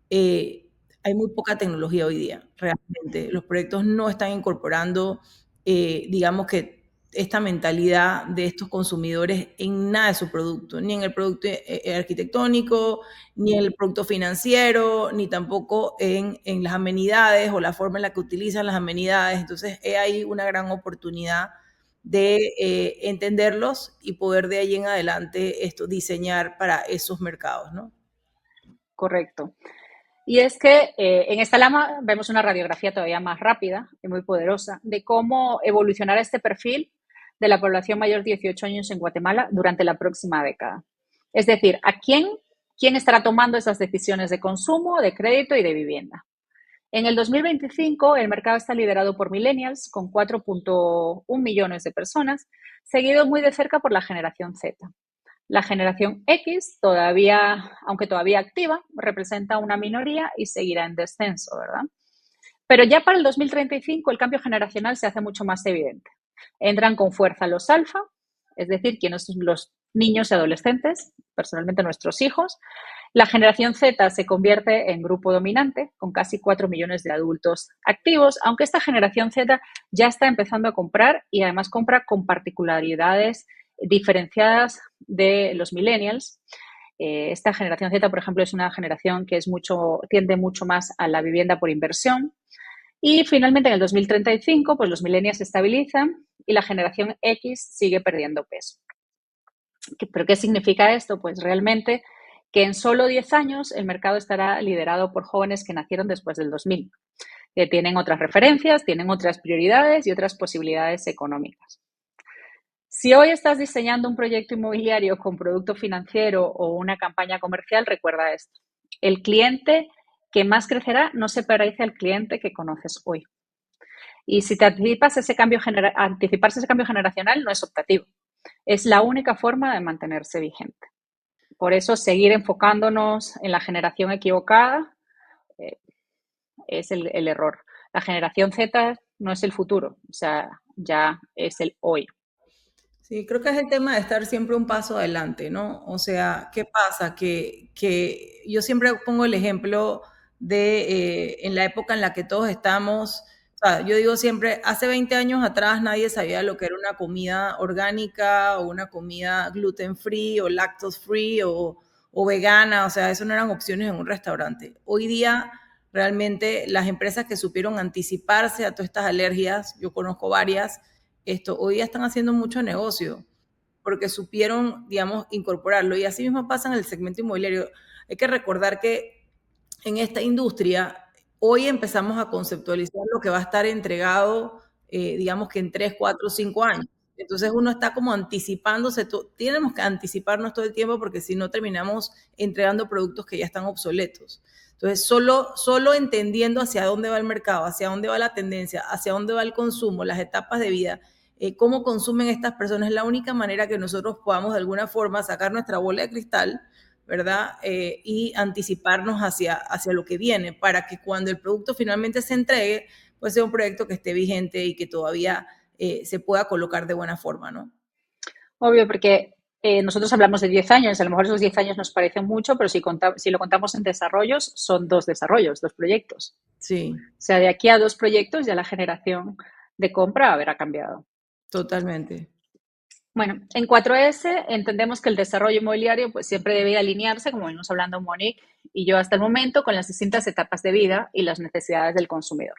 hay muy poca tecnología hoy día, realmente. Los proyectos no están incorporando, digamos que esta mentalidad de estos consumidores en nada de su producto, ni en el producto arquitectónico, ni en el producto financiero, ni tampoco en las amenidades o la forma en la que utilizan las amenidades. Entonces, hay una gran oportunidad de entenderlos y poder de ahí en adelante diseñar para esos mercados, ¿no? correcto. Y es que en esta lama vemos una radiografía todavía más rápida y muy poderosa de cómo evolucionará este perfil de la población mayor de 18 años en Guatemala durante la próxima década. Es decir, quién estará tomando esas decisiones de consumo, de crédito y de vivienda. En el 2025, el mercado está liderado por millennials, con 4.1 millones de personas, seguido muy de cerca por la generación Z. La generación X, aunque todavía activa, representa una minoría y seguirá en descenso, ¿verdad? Pero ya para el 2035 el cambio generacional se hace mucho más evidente. Entran con fuerza los alfa, es decir, quienes son los niños y adolescentes, personalmente nuestros hijos. La generación Z se convierte en grupo dominante, con casi 4 millones de adultos activos, aunque esta generación Z ya está empezando a comprar y además compra con particularidades diferenciadas de los millennials. Esta generación Z, por ejemplo, es una generación que tiende mucho más a la vivienda por inversión. Y finalmente, en el 2035, pues los millennials se estabilizan y la generación X sigue perdiendo peso. ¿Pero qué significa esto? Pues realmente que en solo 10 años el mercado estará liderado por jóvenes que nacieron después del 2000, que tienen otras referencias, tienen otras prioridades y otras posibilidades económicas. Si hoy estás diseñando un proyecto inmobiliario con producto financiero o una campaña comercial, recuerda esto. El cliente que más crecerá no se parece al cliente que conoces hoy. Y si te anticiparse ese cambio generacional no es optativo. Es la única forma de mantenerse vigente. Por eso, seguir enfocándonos en la generación equivocada es el error. La generación Z no es el futuro, o sea, ya es el hoy. Sí, creo que es el tema de estar siempre un paso adelante, ¿no? O sea, ¿qué pasa? Que yo siempre pongo el ejemplo de en la época en la que todos estamos, o sea, yo digo siempre, hace 20 años atrás nadie sabía lo que era una comida orgánica o una comida gluten free o lactose free o vegana, o sea, eso no eran opciones en un restaurante. Hoy día realmente las empresas que supieron anticiparse a todas estas alergias, yo conozco varias, hoy ya están haciendo mucho negocio porque supieron, digamos, incorporarlo. Y así mismo pasa en el segmento inmobiliario. Hay que recordar que en esta industria hoy empezamos a conceptualizar lo que va a estar entregado, digamos que en 3, 4, 5 años. Entonces uno está como anticipándose, tenemos que anticiparnos todo el tiempo porque si no terminamos entregando productos que ya están obsoletos. Entonces, solo entendiendo hacia dónde va el mercado, hacia dónde va la tendencia, hacia dónde va el consumo, las etapas de vida, cómo consumen estas personas, es la única manera que nosotros podamos de alguna forma sacar nuestra bola de cristal, ¿verdad? Y anticiparnos hacia lo que viene para que cuando el producto finalmente se entregue, pues sea un proyecto que esté vigente y que todavía se pueda colocar de buena forma, ¿no? Obvio, porque nosotros hablamos de 10 años, a lo mejor esos 10 años nos parecen mucho, pero si lo contamos en desarrollos, son 2 desarrollos, 2 proyectos. Sí. O sea, de aquí a 2 proyectos ya la generación de compra habrá cambiado. Totalmente. Bueno, en 4S entendemos que el desarrollo inmobiliario pues, siempre debe alinearse, como venimos hablando Monique y yo hasta el momento, con las distintas etapas de vida y las necesidades del consumidor.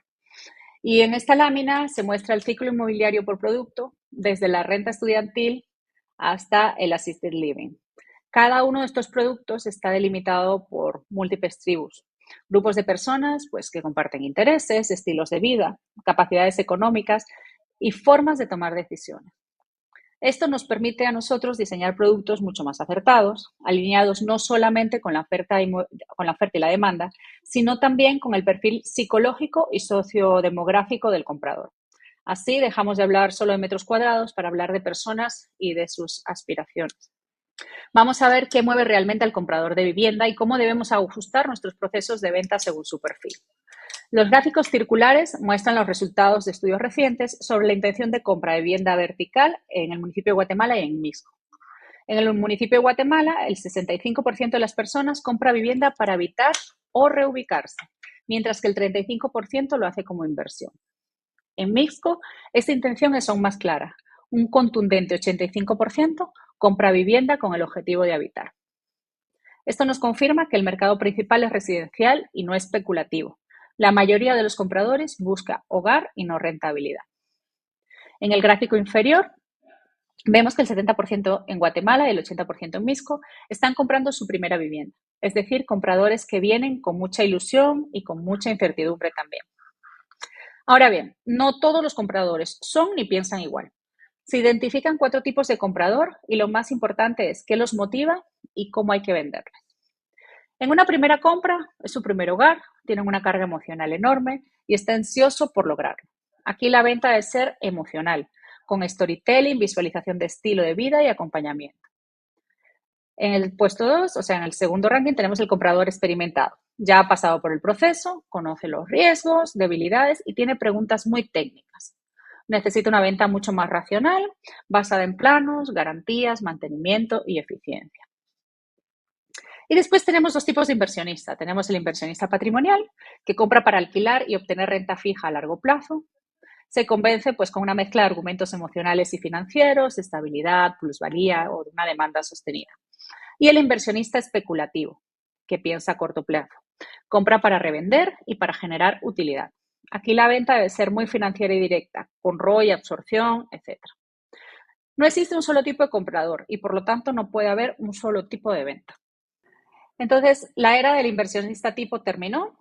Y en esta lámina se muestra el ciclo inmobiliario por producto, desde la renta estudiantil hasta el assisted living. Cada uno de estos productos está delimitado por múltiples tribus, grupos de personas pues, que comparten intereses, estilos de vida, capacidades económicas y formas de tomar decisiones. Esto nos permite a nosotros diseñar productos mucho más acertados, alineados no solamente con la oferta y la demanda, sino también con el perfil psicológico y sociodemográfico del comprador. Así dejamos de hablar solo de metros cuadrados para hablar de personas y de sus aspiraciones. Vamos a ver qué mueve realmente al comprador de vivienda y cómo debemos ajustar nuestros procesos de venta según su perfil. Los gráficos circulares muestran los resultados de estudios recientes sobre la intención de compra de vivienda vertical en el municipio de Guatemala y en Mixco. En el municipio de Guatemala, el 65% de las personas compra vivienda para habitar o reubicarse, mientras que el 35% lo hace como inversión. En Mixco, esta intención es aún más clara. Un contundente 85% compra vivienda con el objetivo de habitar. Esto nos confirma que el mercado principal es residencial y no especulativo. La mayoría de los compradores busca hogar y no rentabilidad. En el gráfico inferior vemos que el 70% en Guatemala y el 80% en Mixco están comprando su primera vivienda. es decir, compradores que vienen con mucha ilusión y con mucha incertidumbre también. Ahora bien, no todos los compradores son ni piensan igual. Se identifican 4 tipos de comprador y lo más importante es qué los motiva y cómo hay que venderles. En una primera compra, es su primer hogar, tienen una carga emocional enorme y está ansioso por lograrlo. Aquí la venta debe ser emocional, con storytelling, visualización de estilo de vida y acompañamiento. En el puesto 2, o sea, en el segundo ranking, tenemos el comprador experimentado. Ya ha pasado por el proceso, conoce los riesgos, debilidades y tiene preguntas muy técnicas. Necesita una venta mucho más racional, basada en planos, garantías, mantenimiento y eficiencia. Y después tenemos 2 tipos de inversionista. Tenemos el inversionista patrimonial, que compra para alquilar y obtener renta fija a largo plazo. Se convence pues con una mezcla de argumentos emocionales y financieros, estabilidad, plusvalía o de una demanda sostenida. Y el inversionista especulativo, que piensa a corto plazo. Compra para revender y para generar utilidad. Aquí la venta debe ser muy financiera y directa, con ROI, absorción, etc. No existe un solo tipo de comprador y por lo tanto no puede haber un solo tipo de venta. Entonces, la era del inversionista tipo terminó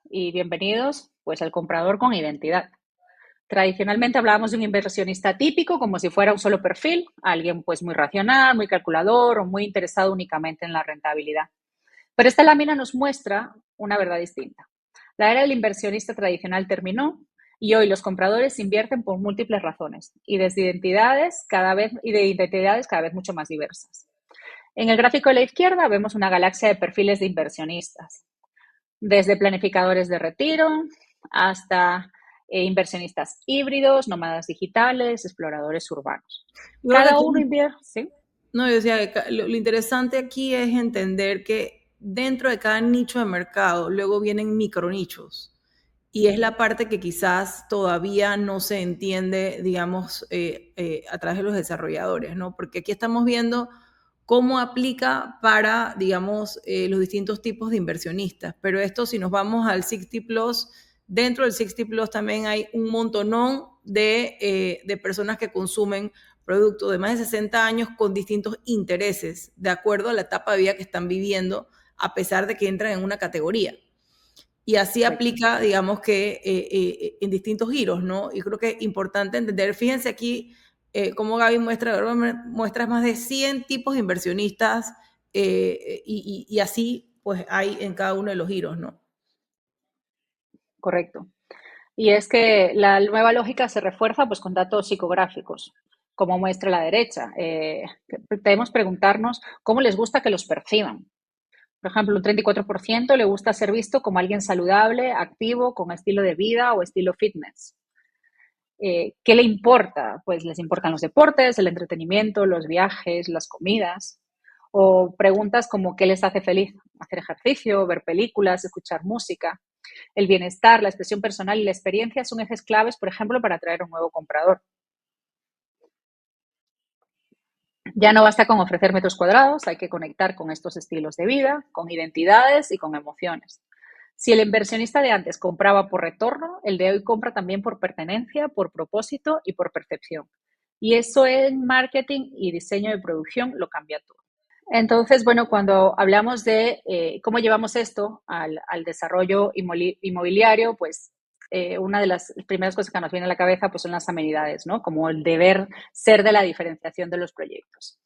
y bienvenidos pues al comprador con identidad. Tradicionalmente hablábamos de un inversionista típico como si fuera un solo perfil, alguien pues muy racional, muy calculador o muy interesado únicamente en la rentabilidad. Pero esta lámina nos muestra una verdad distinta. La era del inversionista tradicional terminó y hoy los compradores invierten por múltiples razones y de identidades cada vez mucho más diversas. En el gráfico de la izquierda vemos una galaxia de perfiles de inversionistas, desde planificadores de retiro hasta inversionistas híbridos, nómadas digitales, exploradores urbanos. Cada uno invierte, ¿sí? No, yo decía, lo interesante aquí es entender que dentro de cada nicho de mercado luego vienen micronichos. Y es la parte que quizás todavía no se entiende, digamos, a través de los desarrolladores, ¿no? Porque aquí estamos viendo cómo aplica para, digamos, los distintos tipos de inversionistas. Pero esto, si nos vamos al 60 Plus, dentro del 60 Plus también hay un montonón de personas que consumen productos de más de 60 años con distintos intereses, de acuerdo a la etapa de vida que están viviendo, a pesar de que entran en una categoría. Y así aplica, digamos que en distintos giros, ¿no? Y creo que es importante entender, fíjense aquí cómo Gaby muestra más de 100 tipos de inversionistas y así pues hay en cada uno de los giros, ¿no? Correcto. Y es que la nueva lógica se refuerza pues, con datos psicográficos, como muestra la derecha. Debemos preguntarnos cómo les gusta que los perciban. Por ejemplo, un 34% le gusta ser visto como alguien saludable, activo, con estilo de vida o estilo fitness. ¿Qué le importa? Pues les importan los deportes, el entretenimiento, los viajes, las comidas. O preguntas como ¿qué les hace feliz? Hacer ejercicio, ver películas, escuchar música. El bienestar, la expresión personal y la experiencia son ejes claves, por ejemplo, para atraer un nuevo comprador. Ya no basta con ofrecer metros cuadrados, hay que conectar con estos estilos de vida, con identidades y con emociones. Si el inversionista de antes compraba por retorno, el de hoy compra también por pertenencia, por propósito y por percepción. Y eso en marketing y diseño de producción lo cambia todo. Entonces, bueno, cuando hablamos de cómo llevamos esto al desarrollo inmobiliario, pues una de las primeras cosas que nos viene a la cabeza pues, son las amenidades, ¿no? Como el deber ser de la diferenciación de los proyectos.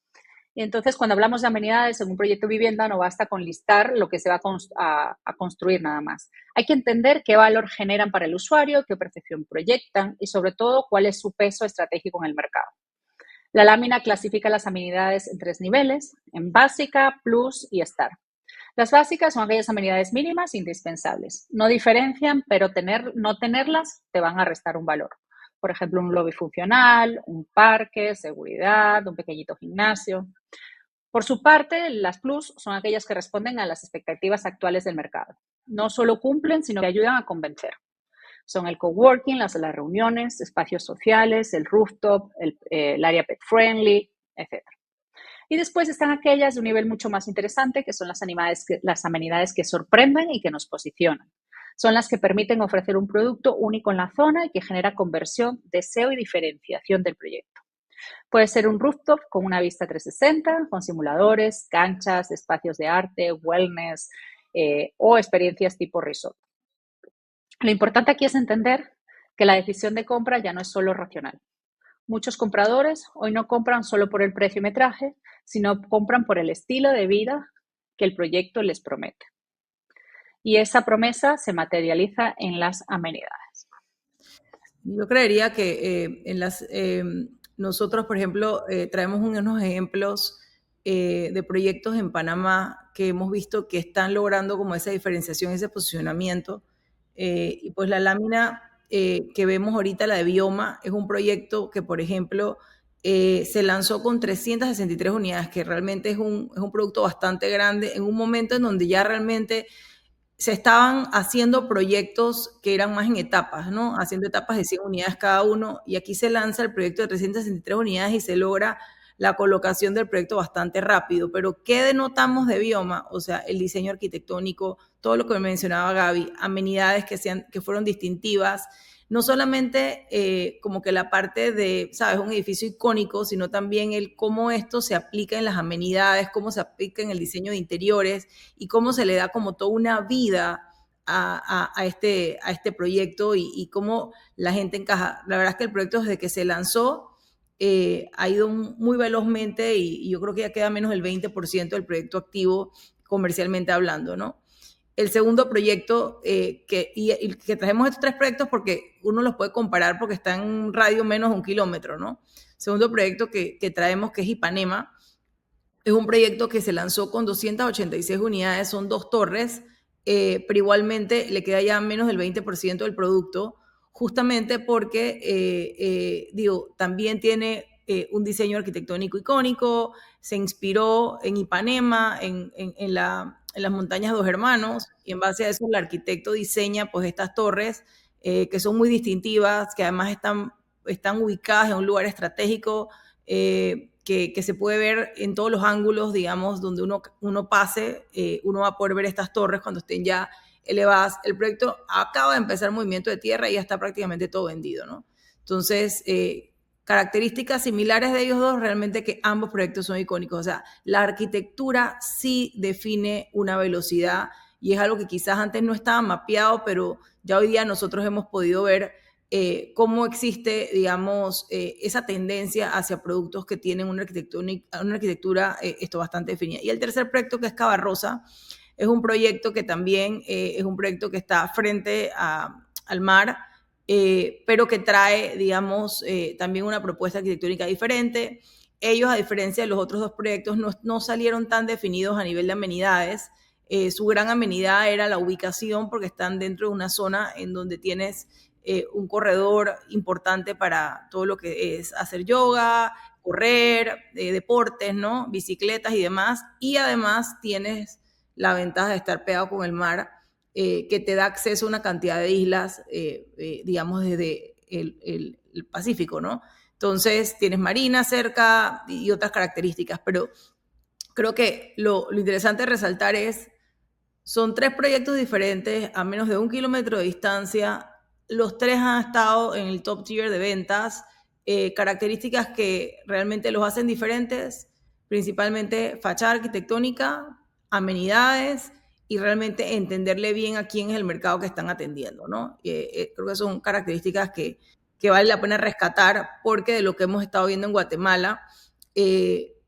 Y entonces, cuando hablamos de amenidades en un proyecto de vivienda, no basta con listar lo que se va a construir nada más. Hay que entender qué valor generan para el usuario, qué percepción proyectan y, sobre todo, cuál es su peso estratégico en el mercado. La lámina clasifica las amenidades en 3 niveles, en básica, plus y star. Las básicas son aquellas amenidades mínimas e indispensables. No diferencian, pero no tenerlas te van a restar un valor. Por ejemplo, un lobby funcional, un parque, seguridad, un pequeñito gimnasio. Por su parte, las plus son aquellas que responden a las expectativas actuales del mercado. No solo cumplen, sino que ayudan a convencer. Son el coworking, las reuniones, espacios sociales, el rooftop, el área pet friendly, etc. Y después están aquellas de un nivel mucho más interesante, que son las amenidades que sorprenden y que nos posicionan. Son las que permiten ofrecer un producto único en la zona y que genera conversión, deseo y diferenciación del proyecto. Puede ser un rooftop con una vista 360, con simuladores, canchas, espacios de arte, wellness o experiencias tipo resort. Lo importante aquí es entender que la decisión de compra ya no es solo racional. Muchos compradores hoy no compran solo por el precio y metraje, sino compran por el estilo de vida que el proyecto les promete. Y esa promesa se materializa en las amenidades. Yo creería que nosotros, por ejemplo, traemos unos ejemplos de proyectos en Panamá que hemos visto que están logrando como esa diferenciación, ese posicionamiento. Y pues la lámina que vemos ahorita, la de Bioma, es un proyecto que, por ejemplo, se lanzó con 363 unidades, que realmente es un producto bastante grande en un momento en donde ya realmente se estaban haciendo proyectos que eran más en etapas, ¿no? Haciendo etapas de 100 unidades cada uno, y aquí se lanza el proyecto de 363 unidades y se logra la colocación del proyecto bastante rápido. Pero ¿qué denotamos de Bioma? O sea, el diseño arquitectónico, todo lo que mencionaba Gaby, amenidades que fueron distintivas, no solamente como que la parte de, ¿sabes?, un edificio icónico, sino también el cómo esto se aplica en las amenidades, cómo se aplica en el diseño de interiores y cómo se le da como toda una vida a este proyecto y cómo la gente encaja. La verdad es que el proyecto desde que se lanzó ha ido muy velozmente y yo creo que ya queda menos del 20% del proyecto activo comercialmente hablando, ¿no? El segundo proyecto, que trajemos estos tres proyectos porque uno los puede comparar porque está en un radio menos de 1 kilómetro, ¿no? Segundo proyecto que traemos, que es Ipanema, es un proyecto que se lanzó con 286 unidades, son 2 torres, pero igualmente le queda ya menos del 20% del producto, justamente porque, digo, también tiene un diseño arquitectónico icónico, se inspiró en Ipanema, en las montañas Dos Hermanos, y en base a eso el arquitecto diseña pues estas torres que son muy distintivas, que además están ubicadas en un lugar estratégico, que se puede ver en todos los ángulos, digamos, donde uno pase, uno va a poder ver estas torres cuando estén ya elevadas. El proyecto acaba de empezar movimiento de tierra y ya está prácticamente todo vendido, ¿no? Entonces, características similares de ellos dos, realmente que ambos proyectos son icónicos. O sea, la arquitectura sí define una velocidad y es algo que quizás antes no estaba mapeado, pero ya hoy día nosotros hemos podido ver cómo existe, digamos, esa tendencia hacia productos que tienen una arquitectura esto bastante definida. Y el tercer proyecto, que es Cabarrosa, es un proyecto que también es un proyecto que está frente al mar, pero que trae, digamos, también una propuesta arquitectónica diferente. Ellos, a diferencia de los otros dos proyectos, no salieron tan definidos a nivel de amenidades. Su gran amenidad era la ubicación, porque están dentro de una zona en donde tienes un corredor importante para todo lo que es hacer yoga, correr, deportes, ¿no? Bicicletas y demás. Y además tienes la ventaja de estar pegado con el mar, que te da acceso a una cantidad de islas, digamos, desde el Pacífico, ¿no? Entonces tienes marina cerca y otras características, pero creo que lo interesante de resaltar son 3 proyectos diferentes a menos de 1 kilómetro de distancia. Los 3 han estado en el top tier de ventas, características que realmente los hacen diferentes, principalmente fachada arquitectónica, amenidades y realmente entenderle bien a quién es el mercado que están atendiendo, ¿no? Creo que son características que vale la pena rescatar, porque de lo que hemos estado viendo en Guatemala,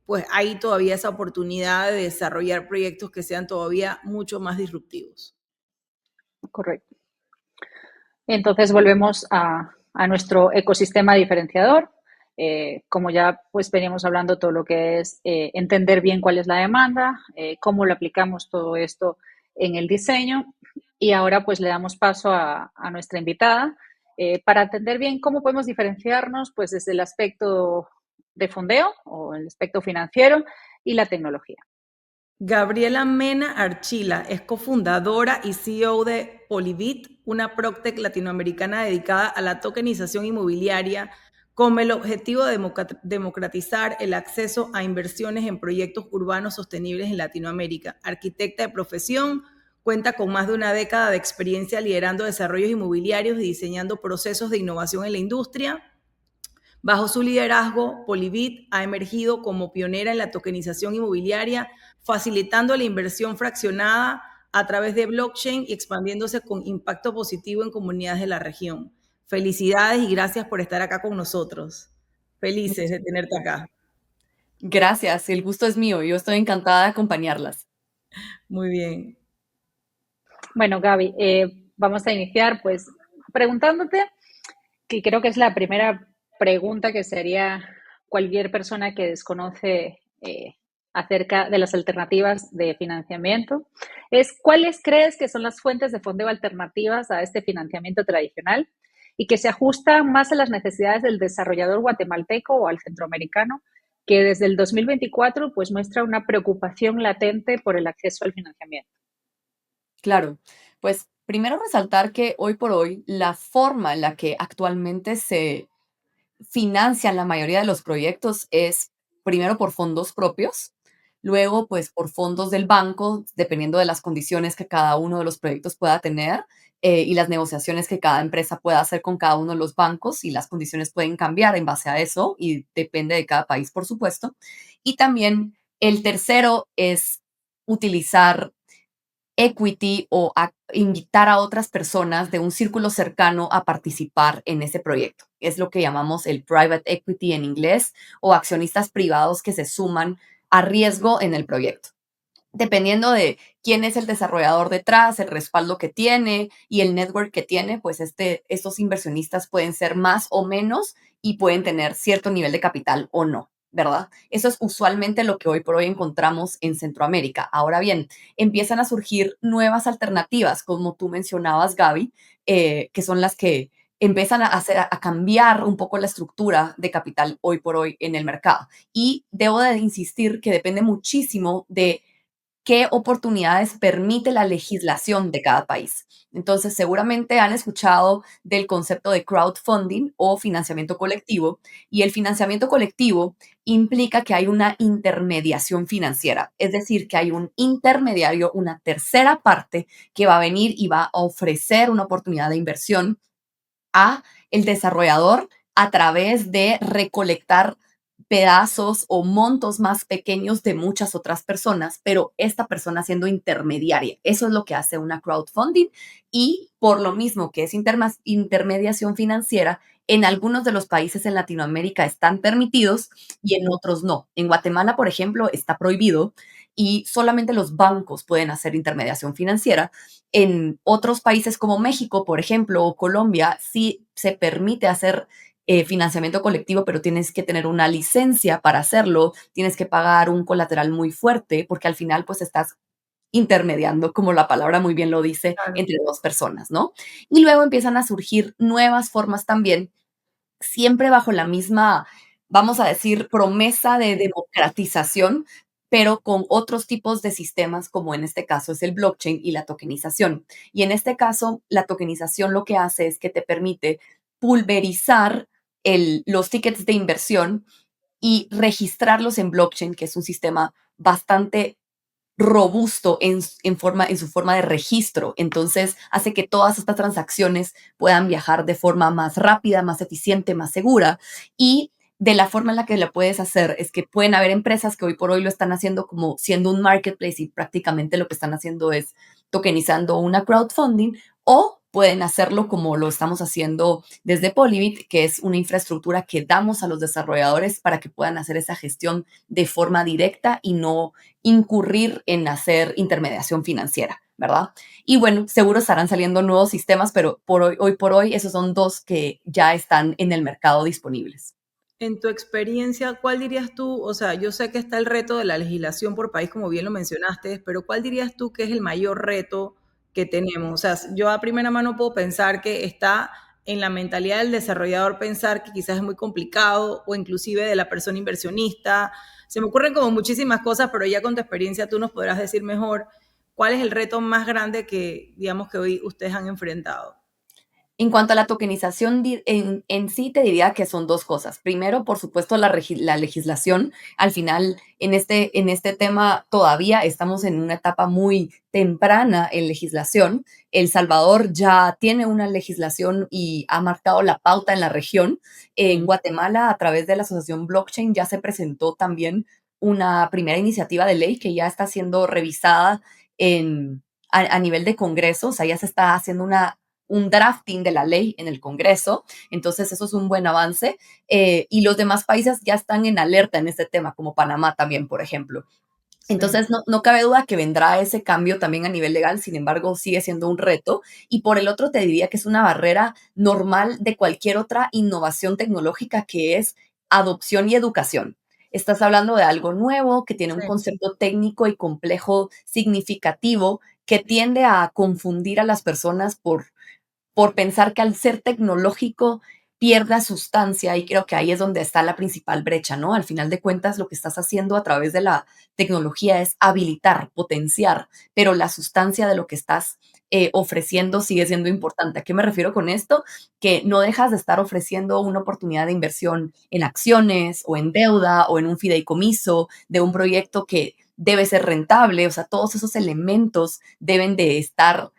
pues hay todavía esa oportunidad de desarrollar proyectos que sean todavía mucho más disruptivos. Correcto. Entonces volvemos a nuestro ecosistema diferenciador. Como ya pues veníamos hablando, todo lo que es entender bien cuál es la demanda, cómo lo aplicamos todo esto en el diseño, y ahora pues le damos paso a nuestra invitada para entender bien cómo podemos diferenciarnos pues desde el aspecto de fondeo o el aspecto financiero y la tecnología. Gabriela Mena Archila es cofundadora y CEO de Polybit, una PropTech latinoamericana dedicada a la tokenización inmobiliaria con el objetivo de democratizar el acceso a inversiones en proyectos urbanos sostenibles en Latinoamérica. Arquitecta de profesión, cuenta con más de una década de experiencia liderando desarrollos inmobiliarios y diseñando procesos de innovación en la industria. Bajo su liderazgo, Polybit ha emergido como pionera en la tokenización inmobiliaria, facilitando la inversión fraccionada a través de blockchain y expandiéndose con impacto positivo en comunidades de la región. Felicidades y gracias por estar acá con nosotros. Felices de Muchísimas tenerte acá. gracias. Gracias, el gusto es mío. Yo estoy encantada de acompañarlas. Muy bien. Bueno, Gaby, vamos a iniciar pues preguntándote, que creo que es la primera pregunta que sería cualquier persona que desconoce acerca de las alternativas de financiamiento, es ¿cuáles crees que son las fuentes de fondeo alternativas a este financiamiento tradicional y que se ajustan más a las necesidades del desarrollador guatemalteco o al centroamericano, que desde el 2024 pues muestra una preocupación latente por el acceso al financiamiento? Claro, pues primero resaltar que hoy por hoy la forma en la que actualmente se financian la mayoría de los proyectos es primero por fondos propios, luego pues por fondos del banco, dependiendo de las condiciones que cada uno de los proyectos pueda tener y las negociaciones que cada empresa pueda hacer con cada uno de los bancos y las condiciones pueden cambiar en base a eso y depende de cada país, por supuesto. Y también el tercero es utilizar equity o invitar a otras personas de un círculo cercano a participar en ese proyecto. Es lo que llamamos el private equity en inglés o accionistas privados que se suman a riesgo en el proyecto. Dependiendo de quién es el desarrollador detrás, el respaldo que tiene y el network que tiene, pues estos inversionistas pueden ser más o menos y pueden tener cierto nivel de capital o no, ¿verdad? Eso es usualmente lo que hoy por hoy encontramos en Centroamérica. Ahora bien, empiezan a surgir nuevas alternativas, como tú mencionabas, Gaby, que son las que empiezan a cambiar un poco la estructura de capital hoy por hoy en el mercado. Y debo de insistir que depende muchísimo de qué oportunidades permite la legislación de cada país. Entonces, seguramente han escuchado del concepto de crowdfunding o financiamiento colectivo, y el financiamiento colectivo implica que hay una intermediación financiera, es decir, que hay un intermediario, una tercera parte que va a venir y va a ofrecer una oportunidad de inversión a el desarrollador a través de recolectar pedazos o montos más pequeños de muchas otras personas, pero esta persona siendo intermediaria. Eso es lo que hace una crowdfunding y por lo mismo que es intermediación financiera, en algunos de los países en Latinoamérica están permitidos y en otros no. En Guatemala, por ejemplo, está prohibido y solamente los bancos pueden hacer intermediación financiera. En otros países como México, por ejemplo, o Colombia, sí se permite hacer financiamiento colectivo, pero tienes que tener una licencia para hacerlo, tienes que pagar un colateral muy fuerte, porque al final pues estás intermediando, como la palabra muy bien lo dice, Claro. entre dos personas, ¿no? Y luego empiezan a surgir nuevas formas también, siempre bajo la misma, vamos a decir, promesa de democratización, pero con otros tipos de sistemas, como en este caso es el blockchain y la tokenización. Y en este caso, la tokenización lo que hace es que te permite pulverizar los tickets de inversión y registrarlos en blockchain, que es un sistema bastante robusto en su forma de registro. Entonces, hace que todas estas transacciones puedan viajar de forma más rápida, más eficiente, más segura. Y de la forma en la que lo puedes hacer es que pueden haber empresas que hoy por hoy lo están haciendo como siendo un marketplace y prácticamente lo que están haciendo es tokenizando una crowdfunding, o pueden hacerlo como lo estamos haciendo desde Polybit, que es una infraestructura que damos a los desarrolladores para que puedan hacer esa gestión de forma directa y no incurrir en hacer intermediación financiera, ¿verdad? Y bueno, seguro estarán saliendo nuevos sistemas, pero hoy por hoy esos son dos que ya están en el mercado disponibles. En tu experiencia, ¿cuál dirías tú? O sea, yo sé que está el reto de la legislación por país, como bien lo mencionaste, pero ¿cuál dirías tú que es el mayor reto que tenemos? O sea, yo a primera mano puedo pensar que está en la mentalidad del desarrollador pensar que quizás es muy complicado o inclusive de la persona inversionista. Se me ocurren como muchísimas cosas, pero ya con tu experiencia tú nos podrás decir mejor cuál es el reto más grande que, digamos, que hoy ustedes han enfrentado. En cuanto a la tokenización en sí, te diría que son dos cosas. Primero, por supuesto, la legislación. Al final, en este tema todavía estamos en una etapa muy temprana en legislación. El Salvador ya tiene una legislación y ha marcado la pauta en la región. En Guatemala, a través de la Asociación Blockchain, ya se presentó también una primera iniciativa de ley que ya está siendo revisada a nivel de Congreso. O sea, ya se está haciendo un drafting de la ley en el Congreso, entonces eso es un buen avance, y los demás países ya están en alerta en este tema, como Panamá también, por ejemplo. Sí. Entonces, no cabe duda que vendrá ese cambio también a nivel legal, sin embargo, sigue siendo un reto. Y por el otro, te diría que es una barrera normal de cualquier otra innovación tecnológica, que es adopción y educación. Estás hablando de algo nuevo que tiene un Sí. concepto técnico y complejo significativo que tiende a confundir a las personas por pensar que al ser tecnológico pierda sustancia, y creo que ahí es donde está la principal brecha, ¿no? Al final de cuentas, lo que estás haciendo a través de la tecnología es habilitar, potenciar, pero la sustancia de lo que estás ofreciendo sigue siendo importante. ¿A qué me refiero con esto? Que no dejas de estar ofreciendo una oportunidad de inversión en acciones o en deuda o en un fideicomiso de un proyecto que debe ser rentable. O sea, todos esos elementos deben de estar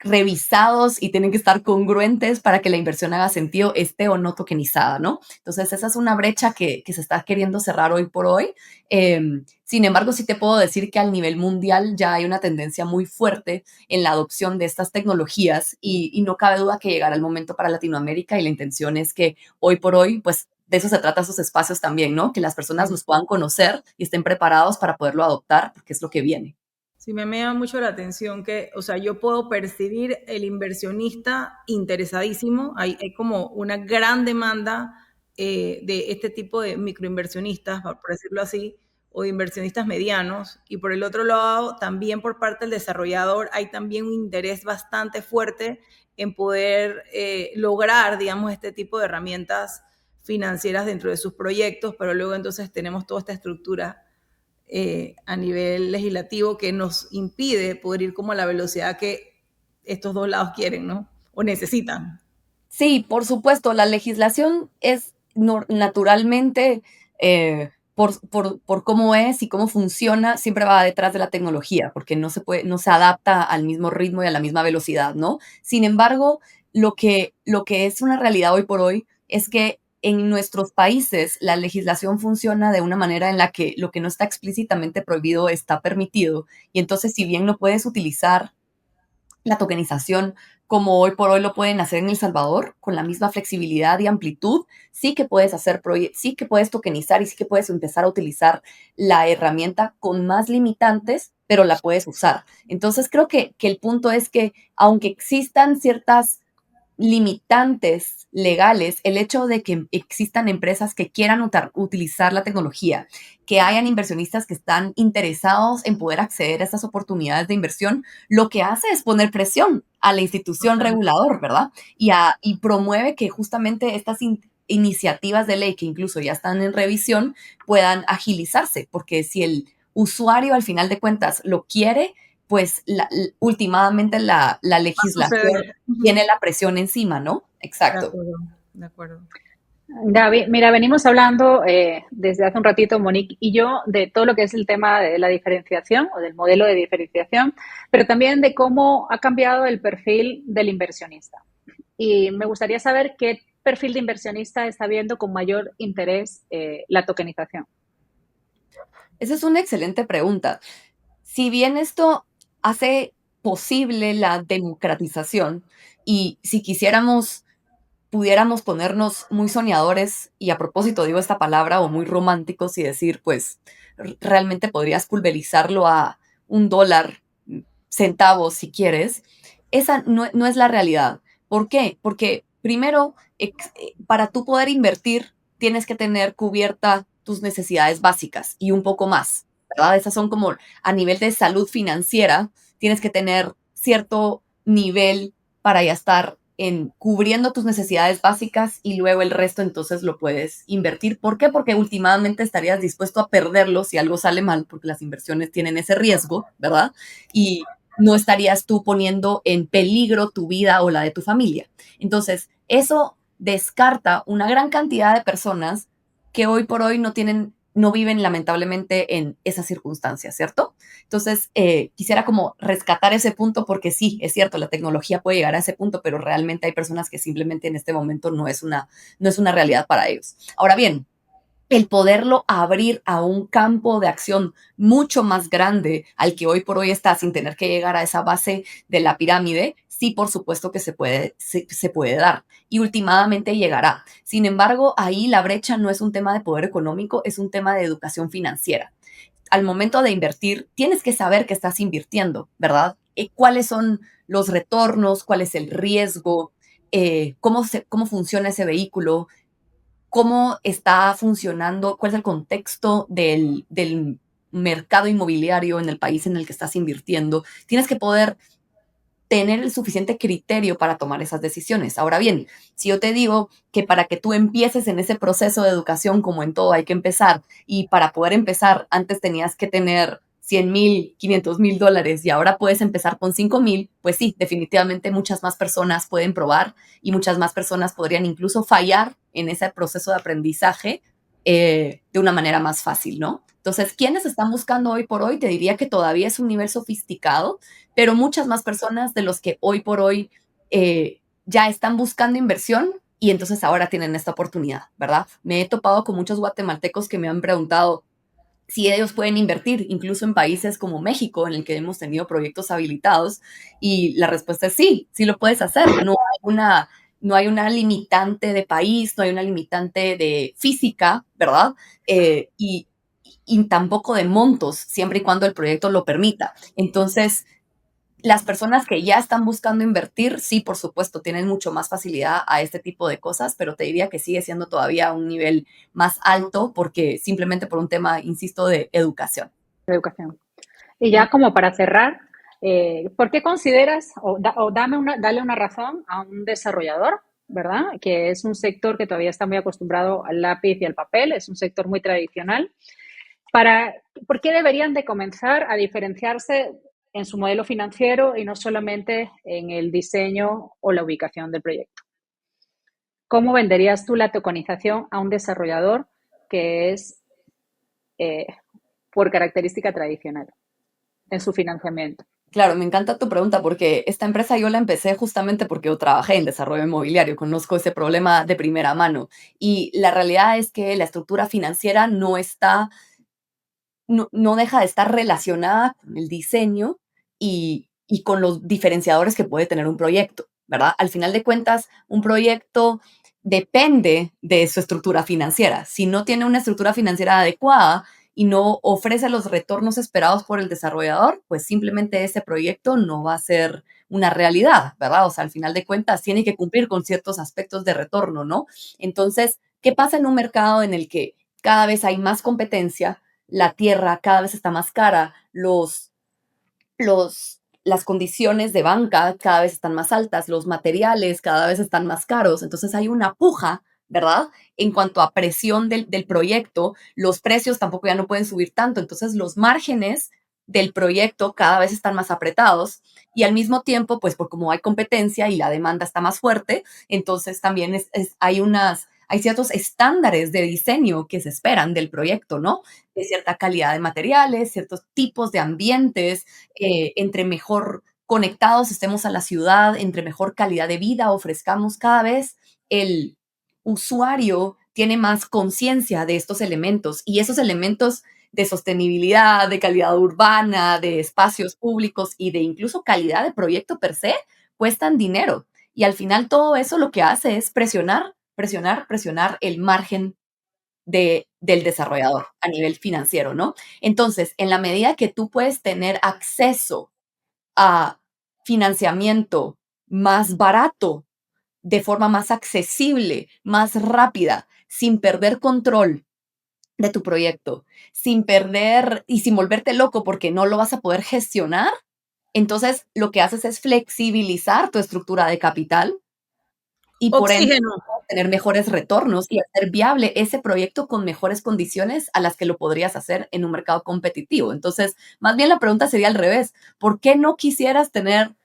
revisados y tienen que estar congruentes para que la inversión haga sentido, esté o no tokenizada, ¿no? Entonces, esa es una brecha que se está queriendo cerrar hoy por hoy. Sin embargo, sí te puedo decir que al nivel mundial ya hay una tendencia muy fuerte en la adopción de estas tecnologías, y no cabe duda que llegará el momento para Latinoamérica, y la intención es que hoy por hoy, pues de eso se trata esos espacios también, ¿no? Que las personas los puedan conocer y estén preparados para poderlo adoptar, porque es lo que viene. Sí, me llama mucho la atención que, o sea, yo puedo percibir el inversionista interesadísimo. Hay como una gran demanda de este tipo de microinversionistas, por decirlo así, o de inversionistas medianos. Y por el otro lado, también por parte del desarrollador, hay también un interés bastante fuerte en poder lograr, digamos, este tipo de herramientas financieras dentro de sus proyectos, pero luego entonces tenemos toda esta estructura a nivel legislativo que nos impide poder ir como a la velocidad que estos dos lados quieren, ¿no? O necesitan. Sí, por supuesto, la legislación es naturalmente, por cómo es y cómo funciona, siempre va detrás de la tecnología, porque no se adapta al mismo ritmo y a la misma velocidad, ¿no? Sin embargo, lo que es una realidad hoy por hoy es que en nuestros países la legislación funciona de una manera en la que lo que no está explícitamente prohibido está permitido. Y entonces, si bien no puedes utilizar la tokenización como hoy por hoy lo pueden hacer en El Salvador, con la misma flexibilidad y amplitud, sí que puedes sí que puedes tokenizar y sí que puedes empezar a utilizar la herramienta con más limitantes, pero la puedes usar. Entonces, creo que el punto es que, aunque existan ciertas limitantes legales, el hecho de que existan empresas que quieran utilizar la tecnología, que hayan inversionistas que están interesados en poder acceder a estas oportunidades de inversión, lo que hace es poner presión a la institución regulador, ¿verdad? Y promueve que justamente estas iniciativas de ley, que incluso ya están en revisión, puedan agilizarse, porque si el usuario al final de cuentas lo quiere, pues últimamente la Va a legislación suceder. tiene la presión encima, ¿no? De Exacto. acuerdo, de acuerdo. Gaby, mira, venimos hablando desde hace un ratito, Monique y yo, de todo lo que es el tema de la diferenciación o del modelo de diferenciación, pero también de cómo ha cambiado el perfil del inversionista. Y me gustaría saber qué perfil de inversionista está viendo con mayor interés la tokenización. Esa es una excelente pregunta. Si bien esto hace posible la democratización, y si quisiéramos, pudiéramos ponernos muy soñadores, y a propósito digo esta palabra, o muy románticos, y decir, pues, realmente podrías pulverizarlo a $1, centavos si quieres, esa no es la realidad. ¿Por qué? Porque primero, para tú poder invertir, tienes que tener cubierta tus necesidades básicas y un poco más, ¿verdad? Esas son como a nivel de salud financiera, tienes que tener cierto nivel para ya estar cubriendo tus necesidades básicas, y luego el resto entonces lo puedes invertir. ¿Por qué? Porque últimamente estarías dispuesto a perderlo si algo sale mal, porque las inversiones tienen ese riesgo, ¿verdad? Y no estarías tú poniendo en peligro tu vida o la de tu familia. Entonces, eso descarta una gran cantidad de personas que hoy por hoy no viven lamentablemente en esas circunstancias, ¿cierto? Entonces, quisiera como rescatar ese punto porque sí, es cierto, la tecnología puede llegar a ese punto, pero realmente hay personas que simplemente en este momento no es una realidad para ellos. Ahora bien, el poderlo abrir a un campo de acción mucho más grande al que hoy por hoy está sin tener que llegar a esa base de la pirámide, sí, por supuesto que se puede dar y últimamente llegará. Sin embargo, ahí la brecha no es un tema de poder económico, es un tema de educación financiera. Al momento de invertir, tienes que saber que estás invirtiendo, ¿verdad? ¿Cuáles son los retornos? ¿Cuál es el riesgo? ¿Cómo funciona ese vehículo? ¿Cómo está funcionando? ¿Cuál es el contexto del mercado inmobiliario en el país en el que estás invirtiendo? Tienes que poder tener el suficiente criterio para tomar esas decisiones. Ahora bien, si yo te digo que para que tú empieces en ese proceso de educación, como en todo, hay que empezar, y para poder empezar, antes tenías que tener 100,000, 500,000 dólares y ahora puedes empezar con 5,000, pues sí, definitivamente muchas más personas pueden probar y muchas más personas podrían incluso fallar en ese proceso de aprendizaje de una manera más fácil, ¿no? Entonces, ¿quiénes están buscando hoy por hoy? Te diría que todavía es un nivel sofisticado, pero muchas más personas de los que hoy por hoy ya están buscando inversión y entonces ahora tienen esta oportunidad, ¿verdad? Me he topado con muchos guatemaltecos que me han preguntado si ellos pueden invertir, incluso en países como México, en el que hemos tenido proyectos habilitados, y la respuesta es sí, sí lo puedes hacer. No hay una limitante de país, no hay una limitante de física, ¿verdad? Y tampoco de montos, siempre y cuando el proyecto lo permita. Entonces, las personas que ya están buscando invertir, sí, por supuesto, tienen mucho más facilidad a este tipo de cosas, pero te diría que sigue siendo todavía un nivel más alto porque simplemente por un tema, insisto, de educación. de educación. Y ya como para cerrar, ¿por qué consideras dale una razón a un desarrollador, ¿verdad? Que es un sector que todavía está muy acostumbrado al lápiz y al papel, es un sector muy tradicional. ¿Por qué deberían de comenzar a diferenciarse en su modelo financiero y no solamente en el diseño o la ubicación del proyecto? ¿Cómo venderías tú la tokenización a un desarrollador que es eh, por característica tradicional en su financiamiento? Claro, me encanta tu pregunta porque esta empresa yo la empecé justamente porque yo trabajé en desarrollo inmobiliario, conozco ese problema de primera mano y la realidad es que la estructura financiera no deja de estar relacionada con el diseño y con los diferenciadores que puede tener un proyecto, ¿verdad? Al final de cuentas, un proyecto depende de su estructura financiera. Si no tiene una estructura financiera adecuada y no ofrece los retornos esperados por el desarrollador, pues simplemente ese proyecto no va a ser una realidad, ¿verdad? O sea, al final de cuentas tiene que cumplir con ciertos aspectos de retorno, ¿no? Entonces, ¿qué pasa en un mercado en el que cada vez hay más competencia? La tierra cada vez está más cara, las condiciones de banca cada vez están más altas, los materiales cada vez están más caros, entonces hay una puja, ¿verdad? En cuanto a presión del proyecto, los precios tampoco ya no pueden subir tanto, entonces los márgenes del proyecto cada vez están más apretados y al mismo tiempo, pues por como hay competencia y la demanda está más fuerte, entonces también hay ciertos estándares de diseño que se esperan del proyecto, ¿no? De cierta calidad de materiales, ciertos tipos de ambientes, entre mejor conectados estemos a la ciudad, entre mejor calidad de vida ofrezcamos cada vez, el usuario tiene más conciencia de estos elementos y esos elementos de sostenibilidad, de calidad urbana, de espacios públicos y de incluso calidad de proyecto per se, cuestan dinero. Y al final todo eso lo que hace es presionar, presionar, presionar el margen del desarrollador a nivel financiero, ¿no? Entonces, en la medida que tú puedes tener acceso a financiamiento más barato, de forma más accesible, más rápida, sin perder control de tu proyecto, sin perder y sin volverte loco porque no lo vas a poder gestionar, entonces lo que haces es flexibilizar tu estructura de capital y por ende Oxígeno. tener mejores retornos y hacer viable ese proyecto con mejores condiciones a las que lo podrías hacer en un mercado competitivo. Entonces, más bien la pregunta sería al revés. ¿Por qué no quisieras tener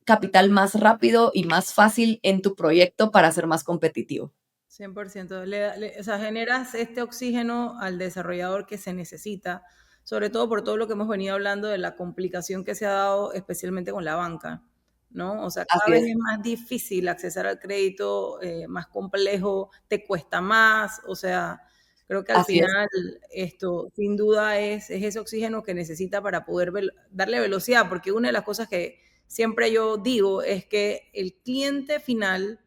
capital más rápido y más fácil en tu proyecto para ser más competitivo? 100%. O sea, generas este oxígeno al desarrollador que se necesita, sobre todo por todo lo que hemos venido hablando de la complicación que se ha dado, especialmente con la banca, ¿no? O sea, cada Así vez es, es más difícil accesar al crédito, más complejo, te cuesta más, o sea, creo que al así es, final esto sin duda es ese oxígeno que necesita para poder darle velocidad, porque una de las cosas que siempre yo digo es que el cliente final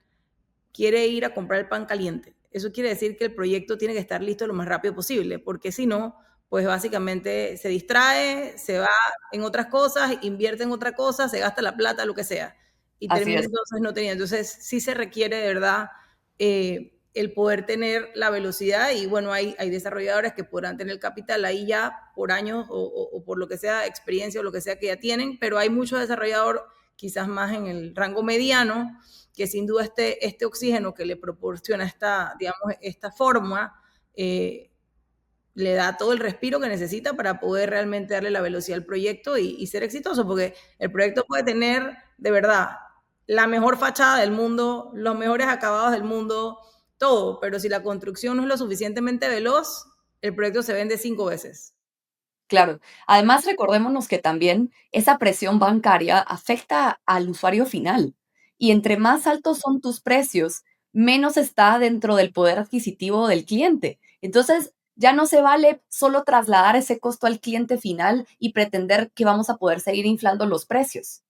quiere ir a comprar el pan caliente. Eso quiere decir que el proyecto tiene que estar listo lo más rápido posible, porque si no, pues básicamente se distrae, se va en otras cosas, invierte en otra cosa, se gasta la plata, lo que sea, y así termina es. entonces no teniendo. Entonces sí se requiere de verdad el poder tener la velocidad y bueno, hay desarrolladores que podrán tener capital ahí ya por años o por lo que sea, experiencia o lo que sea que ya tienen, pero hay muchos desarrolladores quizás más en el rango mediano que sin duda este oxígeno que le proporciona esta, digamos, esta forma, le da todo el respiro que necesita para poder realmente darle la velocidad al proyecto y ser exitoso, porque el proyecto puede tener, de verdad, la mejor fachada del mundo, los mejores acabados del mundo, todo, pero si la construcción no es lo suficientemente veloz, el proyecto se vende 5 veces. Claro. Además, recordémonos que también esa presión bancaria afecta al usuario final. Y entre más altos son tus precios, menos está dentro del poder adquisitivo del cliente. Entonces, ya no se vale solo trasladar ese costo al cliente final y pretender que vamos a poder seguir inflando los precios.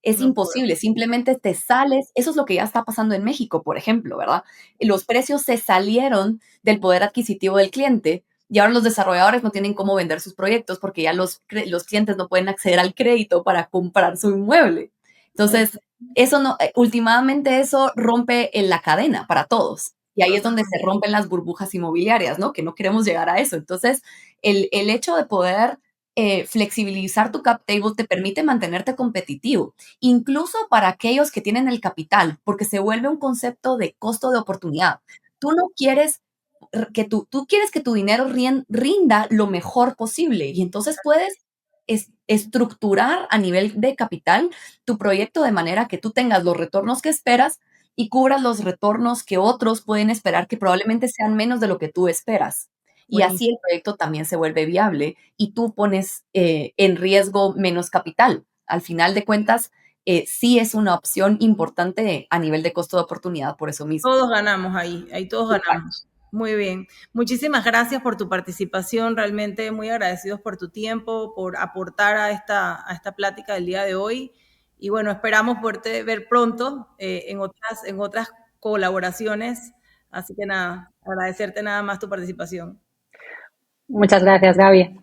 Es No puedo. imposible, simplemente te sales. Eso es lo que ya está pasando en México, por ejemplo, ¿verdad? Los precios se salieron del poder adquisitivo del cliente y ahora los desarrolladores no tienen cómo vender sus proyectos porque ya los clientes no pueden acceder al crédito para comprar su inmueble. Entonces, eso no, últimamente eso rompe en la cadena para todos. Y ahí es donde se rompen las burbujas inmobiliarias, ¿no? Que no queremos llegar a eso. Entonces, el hecho de poder flexibilizar tu cap table te permite mantenerte competitivo, incluso para aquellos que tienen el capital, porque se vuelve un concepto de costo de oportunidad. Tú no quieres tú quieres que tu dinero rinda lo mejor posible y entonces puedes estructurar a nivel de capital tu proyecto de manera que tú tengas los retornos que esperas y cubras los retornos que otros pueden esperar que probablemente sean menos de lo que tú esperas. Y así Buenísimo. el proyecto también se vuelve viable y tú pones en riesgo menos capital. Al final de cuentas, sí es una opción importante a nivel de costo de oportunidad por eso mismo. Todos ganamos ahí todos Exacto. ganamos. Muy bien. Muchísimas gracias por tu participación, realmente muy agradecidos por tu tiempo, por aportar a esta plática del día de hoy. Y bueno, esperamos poderte ver pronto en otras colaboraciones. Así que nada, agradecerte nada más tu participación. Muchas gracias, Gaby.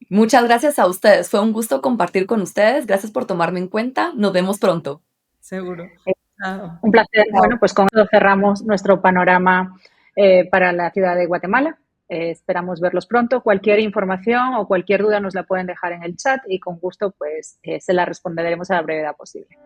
Muchas gracias a ustedes. Fue un gusto compartir con ustedes. Gracias por tomarme en cuenta. Nos vemos pronto. Seguro. Chao. Un placer. Chao. Bueno, pues con eso cerramos nuestro panorama para la ciudad de Guatemala. Esperamos verlos pronto. Cualquier información o cualquier duda nos la pueden dejar en el chat y con gusto pues se la responderemos a la brevedad posible.